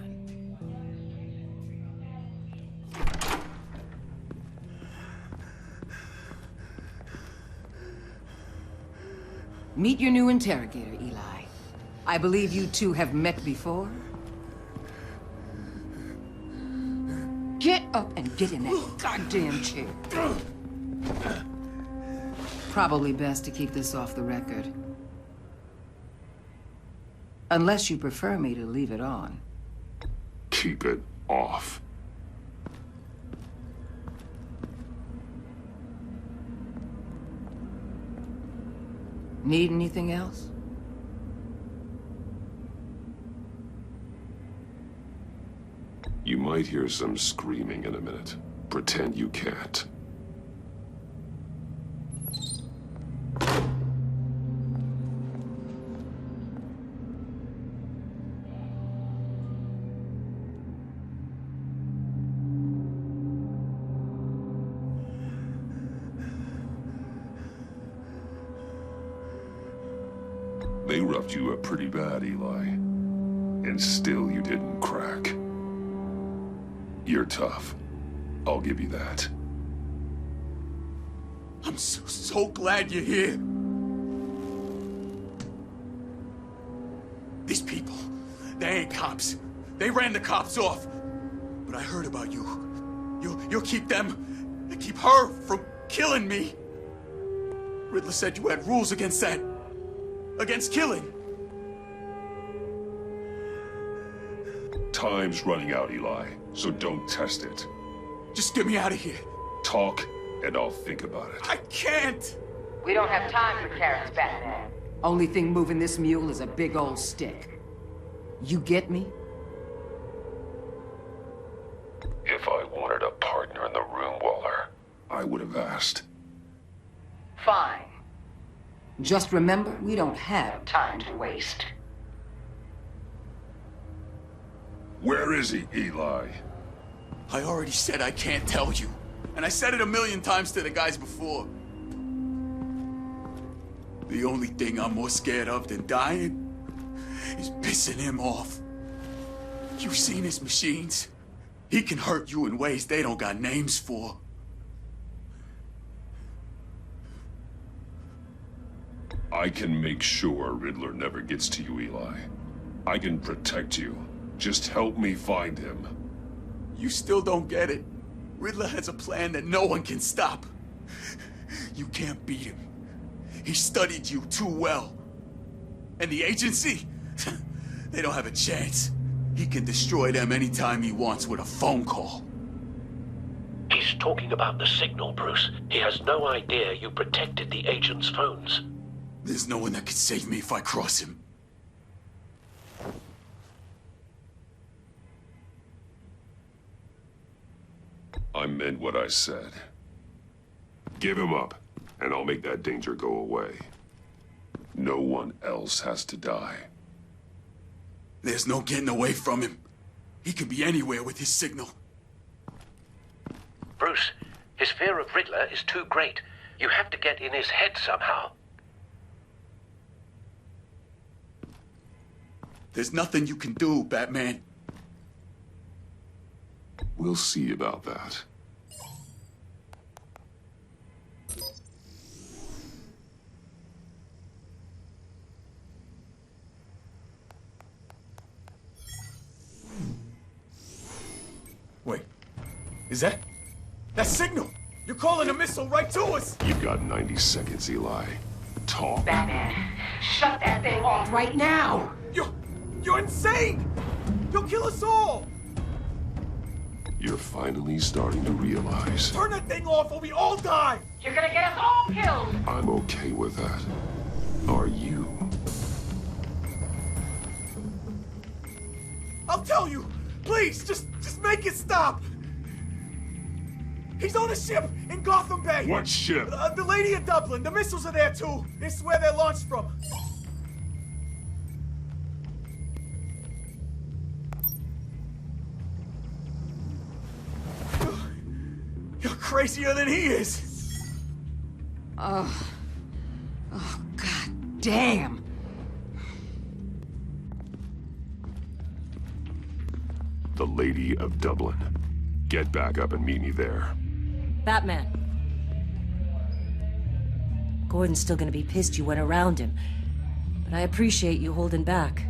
J: Meet your new interrogator, Eli. I believe you two have met before. Get up and get in that goddamn chair. Probably best to keep this off the record. Unless you prefer me to leave it on.
S: Keep it off.
J: Need anything else?
S: You might hear some screaming in a minute. Pretend you can't. They roughed you up pretty bad, Eli. And still you didn't crack. You're tough. I'll give you that.
L: I'm so glad you're here. These people, they ain't cops. They ran the cops off. But I heard about you. You'll keep them, and keep her from killing me. Riddler said you had rules against that. Against killing.
S: Time's running out, Eli, so don't test it.
L: Just get me out of here.
S: Talk, and I'll think about it.
L: I can't!
J: We don't have time for carrots, Batman. Only thing moving this mule is a big old stick. You get me?
S: If I wanted a partner in the room, Waller, I would have asked.
J: Fine. Just remember, we don't have time to waste.
S: Where is he, Eli?
L: I already said I can't tell you. And I said it 1,000,000 times to the guys before. The only thing I'm more scared of than dying is pissing him off. You seen his machines? He can hurt you in ways they don't got names for.
S: I can make sure Riddler never gets to you, Eli. I can protect you. Just help me find him.
L: You still don't get it. Riddler has a plan that no one can stop. You can't beat him. He studied you too well. And the agency? They don't have a chance. He can destroy them anytime he wants with a phone call.
D: He's talking about the signal, Bruce. He has no idea you protected the agent's phones.
L: There's no one that can save me if I cross him.
S: I meant what I said. Give him up, and I'll make that danger go away. No one else has to die.
L: There's no getting away from him. He could be anywhere with his signal.
D: Bruce, his fear of Riddler is too great. You have to get in his head somehow.
L: There's nothing you can do, Batman.
S: We'll see about that.
L: Wait, is that signal? You're calling a missile right to us!
S: You've got 90 seconds, Eli. Talk.
I: Batman, shut that thing off right now!
L: You're insane! You'll kill us all!
S: You're finally starting to realize.
L: Turn that thing off or we all die!
I: You're gonna get us all killed!
S: I'm okay with that. Are you?
L: I'll tell you! Please, just make it stop! He's on a ship in Gotham Bay!
S: What ship?
L: The Lady of Dublin. The missiles are there too. It's where they're launched from. You're crazier than he is!
J: Oh, god damn!
S: The Lady of Dublin. Get back up and meet me there.
G: Batman. Gordon's still gonna be pissed you went around him, but I appreciate you holding back.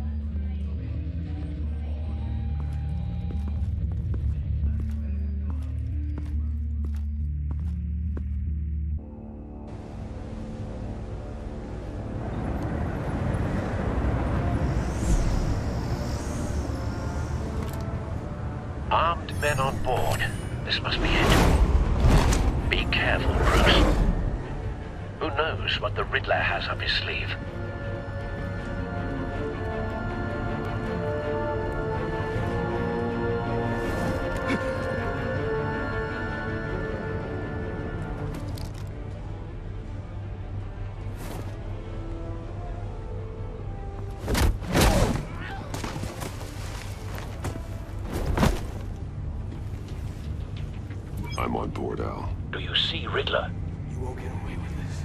D: Armed men on board. This must be it. Be careful, Bruce. Who knows what the Riddler has up his sleeve?
S: I'm on board, Al.
D: Do you see Riddler?
O: You won't get away with this.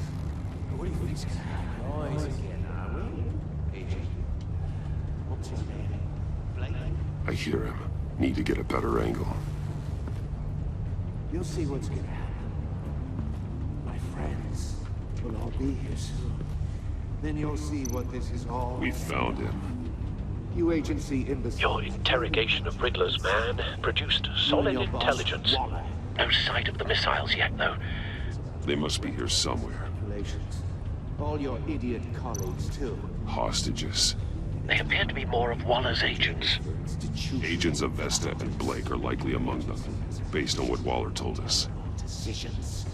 O: What do you think's gonna happen? Noise again, are we? AJ, what's his name? Blake?
S: I hear him. Need to get a better angle.
F: You'll see what's gonna happen. My friends will all be here soon. Then you'll see what this is all.
S: We found him.
F: You agency imbeciles.
D: Your interrogation of Riddler's man produced solid intelligence. No sight of the missiles yet, though.
S: They must be here somewhere.
F: All your idiot colleagues, too.
S: Hostages.
D: They appear to be more of Waller's agents.
S: Agents of Vesta and Blake are likely among them, based on what Waller told us.
F: Decisions.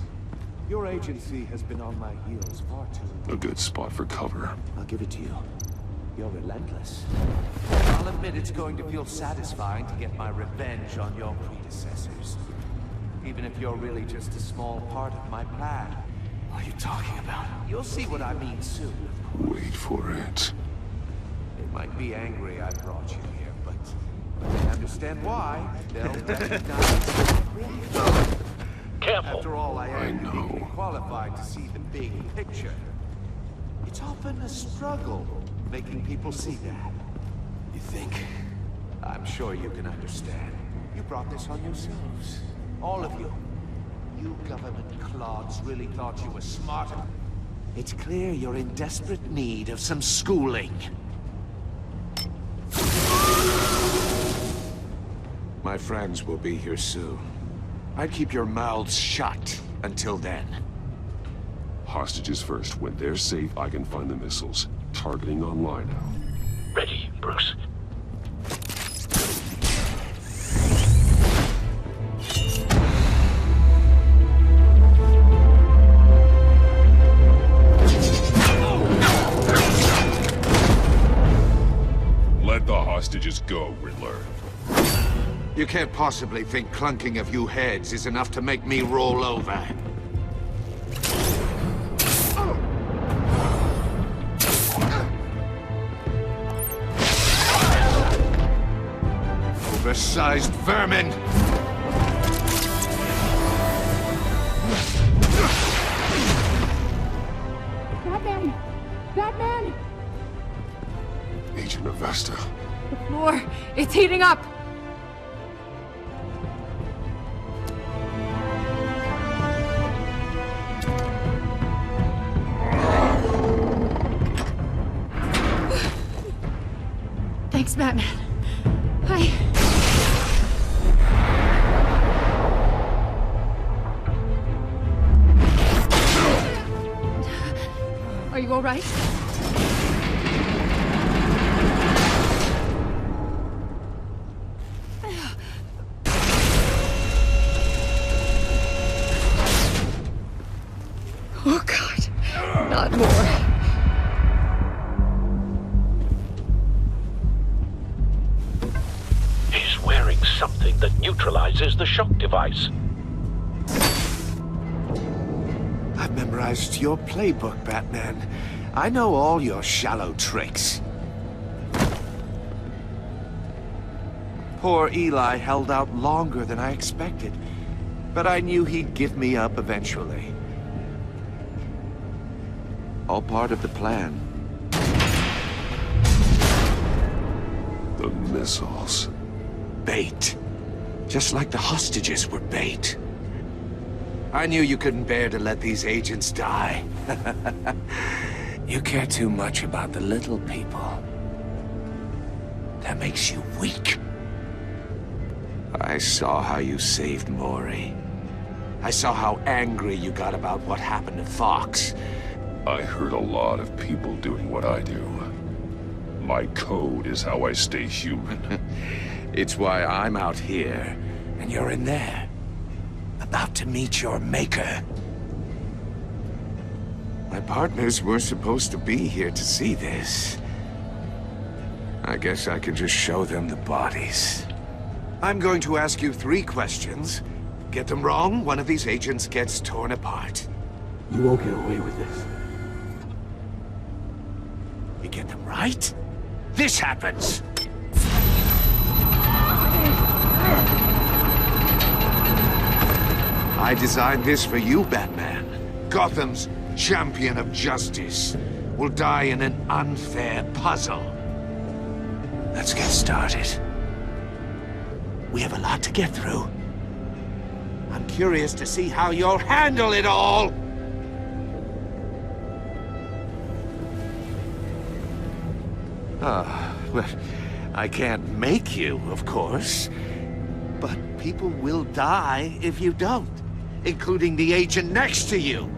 F: Your agency has been on my heels far too.
S: A good spot for cover.
F: I'll give it to you. You're relentless. I'll admit it's going to feel satisfying to get my revenge on your predecessors. Even if you're really just a small part of my plan.
O: What are you talking about?
F: You'll see what I mean soon.
S: Wait for it.
F: They might be angry I brought you here, but I understand why. They'll recognize me.
D: Careful.
F: After all, I am uniquely qualified to see the big picture. It's often a struggle making people see that.
O: You think?
F: I'm sure you can understand. You brought this on yourselves. All of you. You government clods really thought you were smarter. It's clear you're in desperate need of some schooling. My friends will be here soon. I'd keep your mouths shut until then.
S: Hostages first. When they're safe, I can find the missiles. Targeting online now.
D: Ready, Bruce.
S: Let the hostages go, Riddler.
F: You can't possibly think clunking a few heads is enough to make me roll over. Oversized vermin!
I: Batman! Batman!
S: Agent Vesta.
K: The floor, it's heating up! Thanks, Batman. Are you all right? Oh, God. Not more.
D: He's wearing something that neutralizes the shock device.
F: I've memorized your playbook, Batman. I know all your shallow tricks. Poor Eli held out longer than I expected, but I knew he'd give me up eventually. All part of the plan.
S: The missiles.
F: Bait. Just like the hostages were bait. I knew you couldn't bear to let these agents die. You care too much about the little people. That makes you weak. I saw how you saved Maury. I saw how angry you got about what happened to Fox.
S: I hurt a lot of people doing what I do. My code is how I stay human.
F: It's why I'm out here, and you're in there. About to meet your maker. My partners were supposed to be here to see this. I guess I can just show them the bodies. I'm going to ask you 3 questions. Get them wrong, one of these agents gets torn apart.
O: You won't get away with this.
F: You get them right, this happens. I designed this for you, Batman. Gotham's champion of justice will die in an unfair puzzle. Let's get started. We have a lot to get through. I'm curious to see how you'll handle it all. Well, I can't make you, of course. But people will die if you don't, including the agent next to you.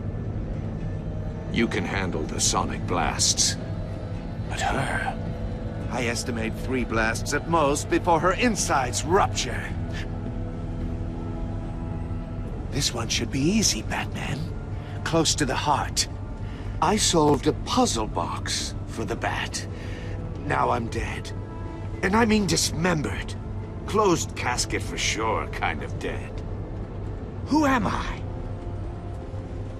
F: You can handle the sonic blasts. But her, I estimate 3 blasts at most before her insides rupture. This one should be easy, Batman. Close to the heart. I solved a puzzle box for the Bat. Now I'm dead. And I mean dismembered. Closed casket for sure, kind of dead. Who am I?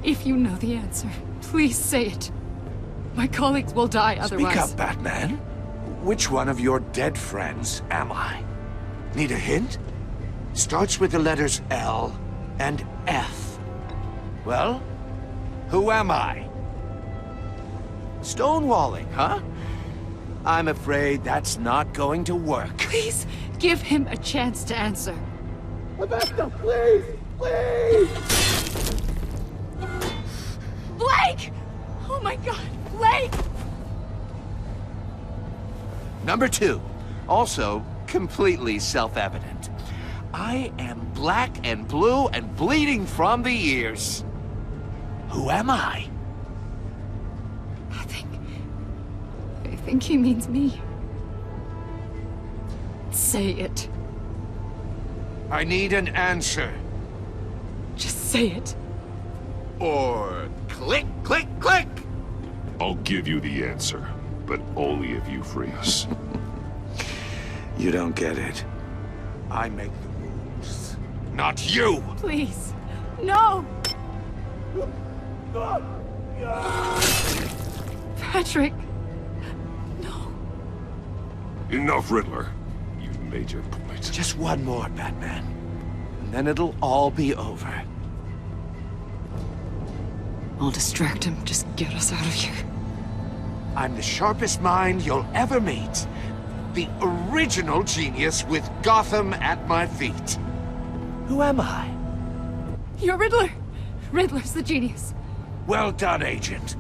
K: If you know the answer, please say it. My colleagues will die otherwise.
F: Speak up, Batman. Which one of your dead friends am I? Need a hint? Starts with the letters L and F. Well, who am I? Stonewalling, huh? I'm afraid that's not going to work.
K: Please, give him a chance to answer.
F: Vesta, please! Please!
K: Blake! Oh my God, Blake!
F: Number 2, also completely self-evident. I am black and blue and bleeding from the ears. Who am I?
K: I think he means me. Say it.
F: I need an answer.
K: Just say it.
F: Or click, click, click!
S: I'll give you the answer, but only if you free us.
F: You don't get it. I make the rules, not you!
K: Please, no! Patrick!
S: Enough, Riddler. You've made your point.
F: Just one more, Batman. And then it'll all be over.
K: I'll distract him. Just get us out of here.
F: I'm the sharpest mind you'll ever meet. The original genius with Gotham at my feet. Who am I?
K: You're Riddler. Riddler's the genius.
F: Well done, Agent.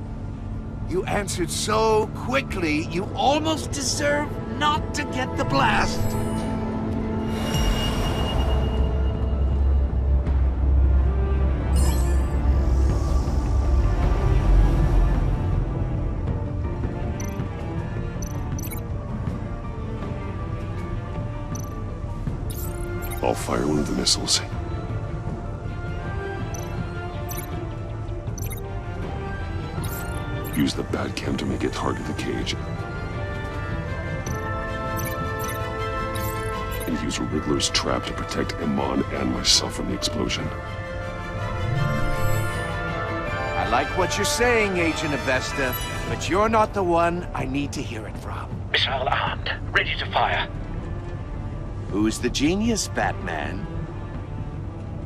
F: You answered so quickly, you almost deserve not to get the blast.
S: I'll fire one of the missiles. Use the Batcam to make it target the cage. And use Riddler's trap to protect Iman and myself from the explosion.
F: I like what you're saying, Agent Avesta, but you're not the one I need to hear it from.
R: Missile armed, ready to fire.
F: Who's the genius, Batman?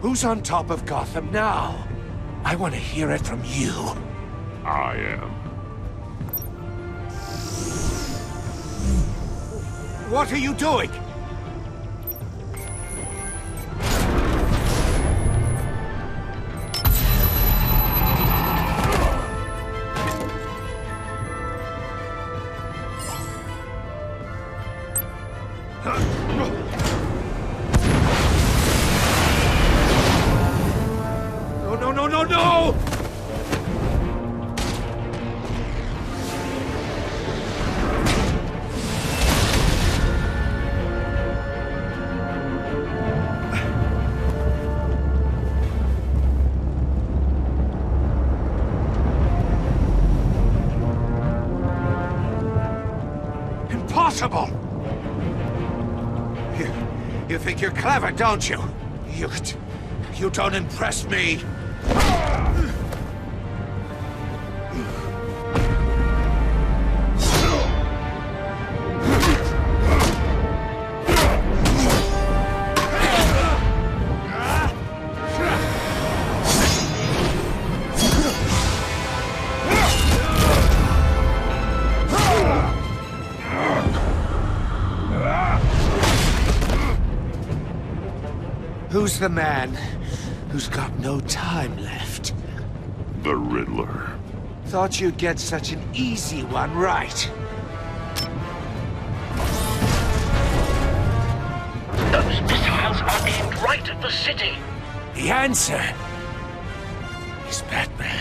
F: Who's on top of Gotham now? I want to hear it from you.
S: I am.
F: What are you doing? No! Impossible! You think you're clever, don't you? You don't impress me. Who's the man who's got no time left?
S: The Riddler.
F: Thought you'd get such an easy one right.
R: Those missiles are aimed right at the city.
F: The answer is Batman.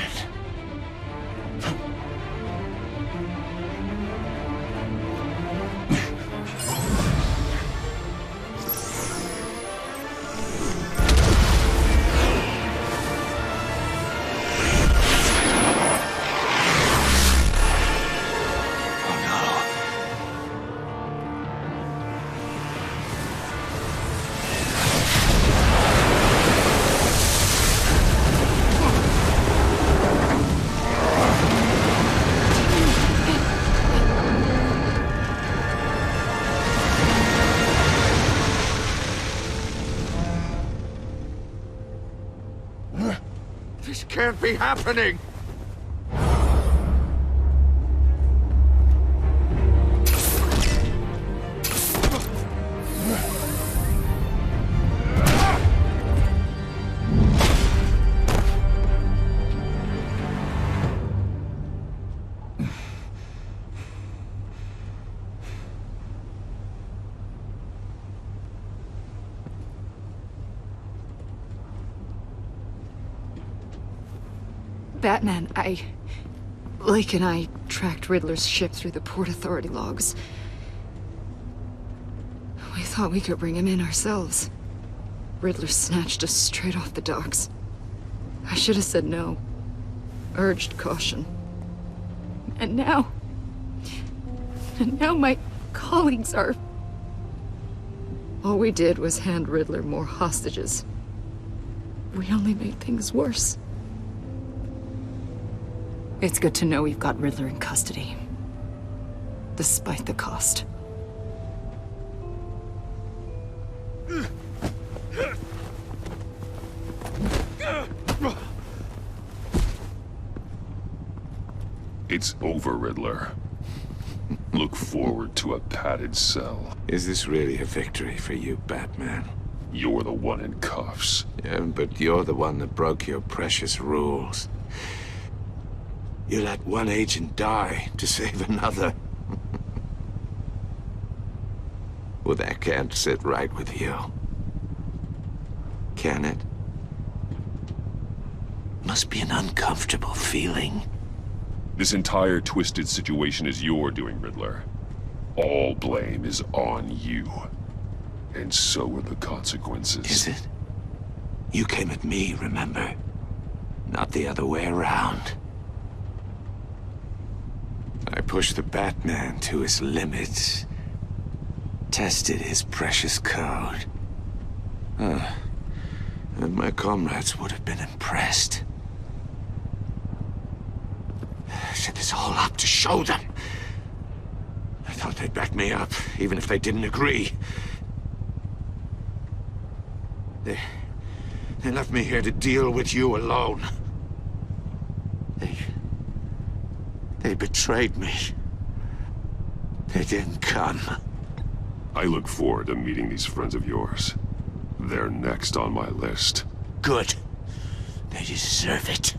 F: This can't be happening!
K: Batman, Lake and I tracked Riddler's ship through the Port Authority logs. We thought we could bring him in ourselves. Riddler snatched us straight off the docks. I should have said no. Urged caution. And now my colleagues are... All we did was hand Riddler more hostages. We only made things worse. It's good to know we've got Riddler in custody. Despite the cost.
S: It's over, Riddler. look forward to a padded cell.
F: Is this really a victory for you, Batman?
S: You're the one in cuffs.
F: Yeah, but you're the one that broke your precious rules. You let one agent die to save another. Well, that can't sit right with you. Can it? Must be an uncomfortable feeling.
S: This entire twisted situation is your doing, Riddler. All blame is on you. And so are the consequences.
F: Is it? You came at me, remember? Not the other way around. I pushed the Batman to his limits. Tested his precious code. And my comrades would have been impressed. I set this all up to show them. I thought they'd back me up, even if they didn't agree. They left me here to deal with you alone. They betrayed me. They didn't come.
S: I look forward to meeting these friends of yours. They're next on my list.
F: Good. They deserve it.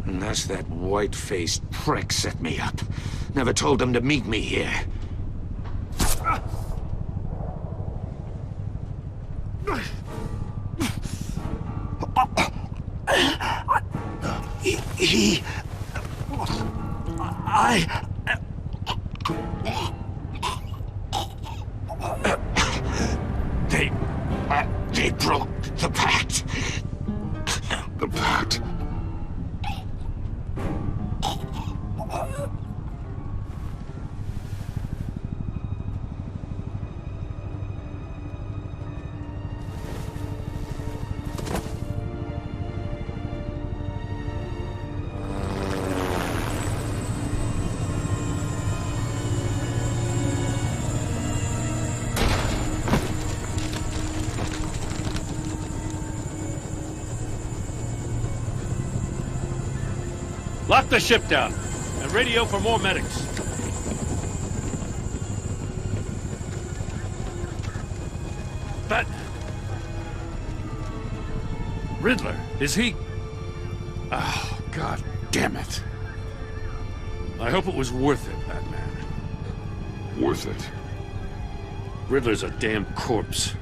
F: Unless that white-faced prick set me up. Never told them to meet me here. They broke the pact.
S: The pact?
C: Lock the ship down, and radio for more medics. Riddler, is he? Oh, God damn it. I hope it was worth it, Batman.
S: Worth it?
C: Riddler's a damn corpse.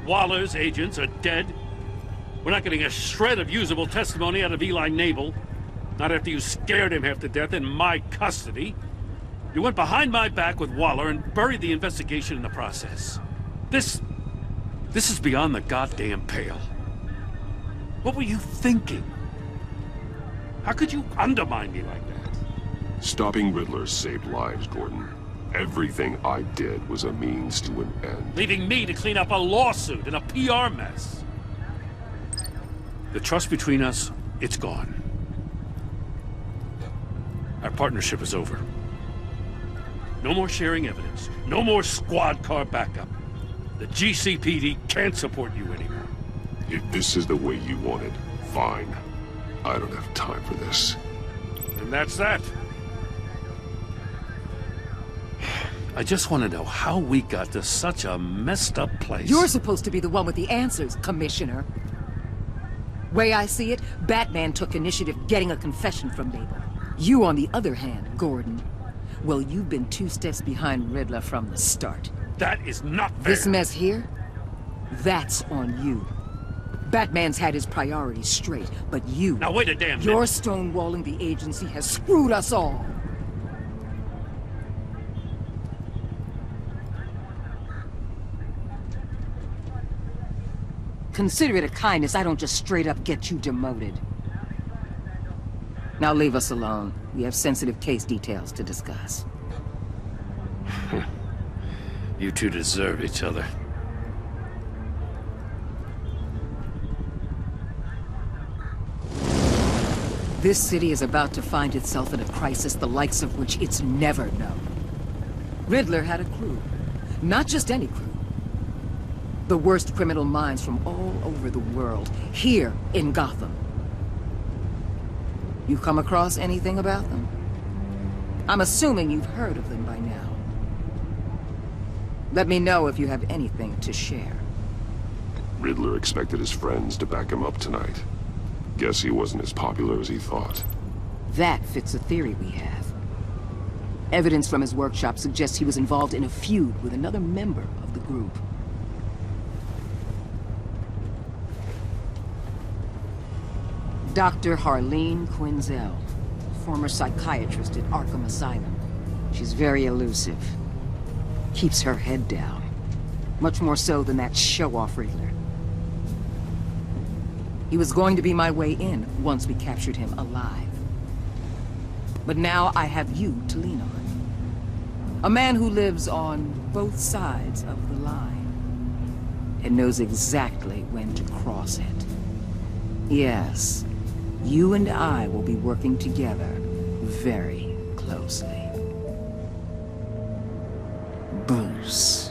C: Waller's agents are dead. We're not getting a shred of usable testimony out of Eli Nabel. Not after you scared him half to death in my custody. You went behind my back with Waller and buried the investigation in the process. This is beyond the goddamn pale. What were you thinking? How could you undermine me like that?
S: Stopping Riddler saved lives, Gordon. Everything I did was a means to an end.
C: Leaving me to clean up a lawsuit and a PR mess. The trust between us, it's gone. Our partnership is over. No more sharing evidence. No more squad car backup. The GCPD can't support you anymore.
S: If this is the way you want it, fine. I don't have time for this.
C: And that's that. I just want to know how we got to such a messed up place.
J: You're supposed to be the one with the answers, Commissioner. Way I see it, Batman took initiative getting a confession from Nabel. You, on the other hand, Gordon, well, you've been 2 steps behind Riddler from the start.
C: That is not fair.
J: This mess here, that's on you. Batman's had his priorities straight, but you...
C: Now wait a damn minute.
J: Your stonewalling the agency has screwed us all. Consider it a kindness I don't just straight up get you demoted. Now leave us alone. We have sensitive case details to discuss.
C: You two deserve each other.
J: This city is about to find itself in a crisis the likes of which it's never known. Riddler had a crew. Not just any crew. The worst criminal minds from all over the world, here in Gotham. You come across anything about them? I'm assuming you've heard of them by now. Let me know if you have anything to share.
S: Riddler expected his friends to back him up tonight. Guess he wasn't as popular as he thought.
J: That fits a theory we have. Evidence from his workshop suggests he was involved in a feud with another member of the group. Dr. Harleen Quinzel, former psychiatrist at Arkham Asylum. She's very elusive. Keeps her head down. Much more so than that show-off Riddler. He was going to be my way in once we captured him alive. But now I have you to lean on. A man who lives on both sides of the line and knows exactly when to cross it. Yes, you and I will be working together very closely. Bruce.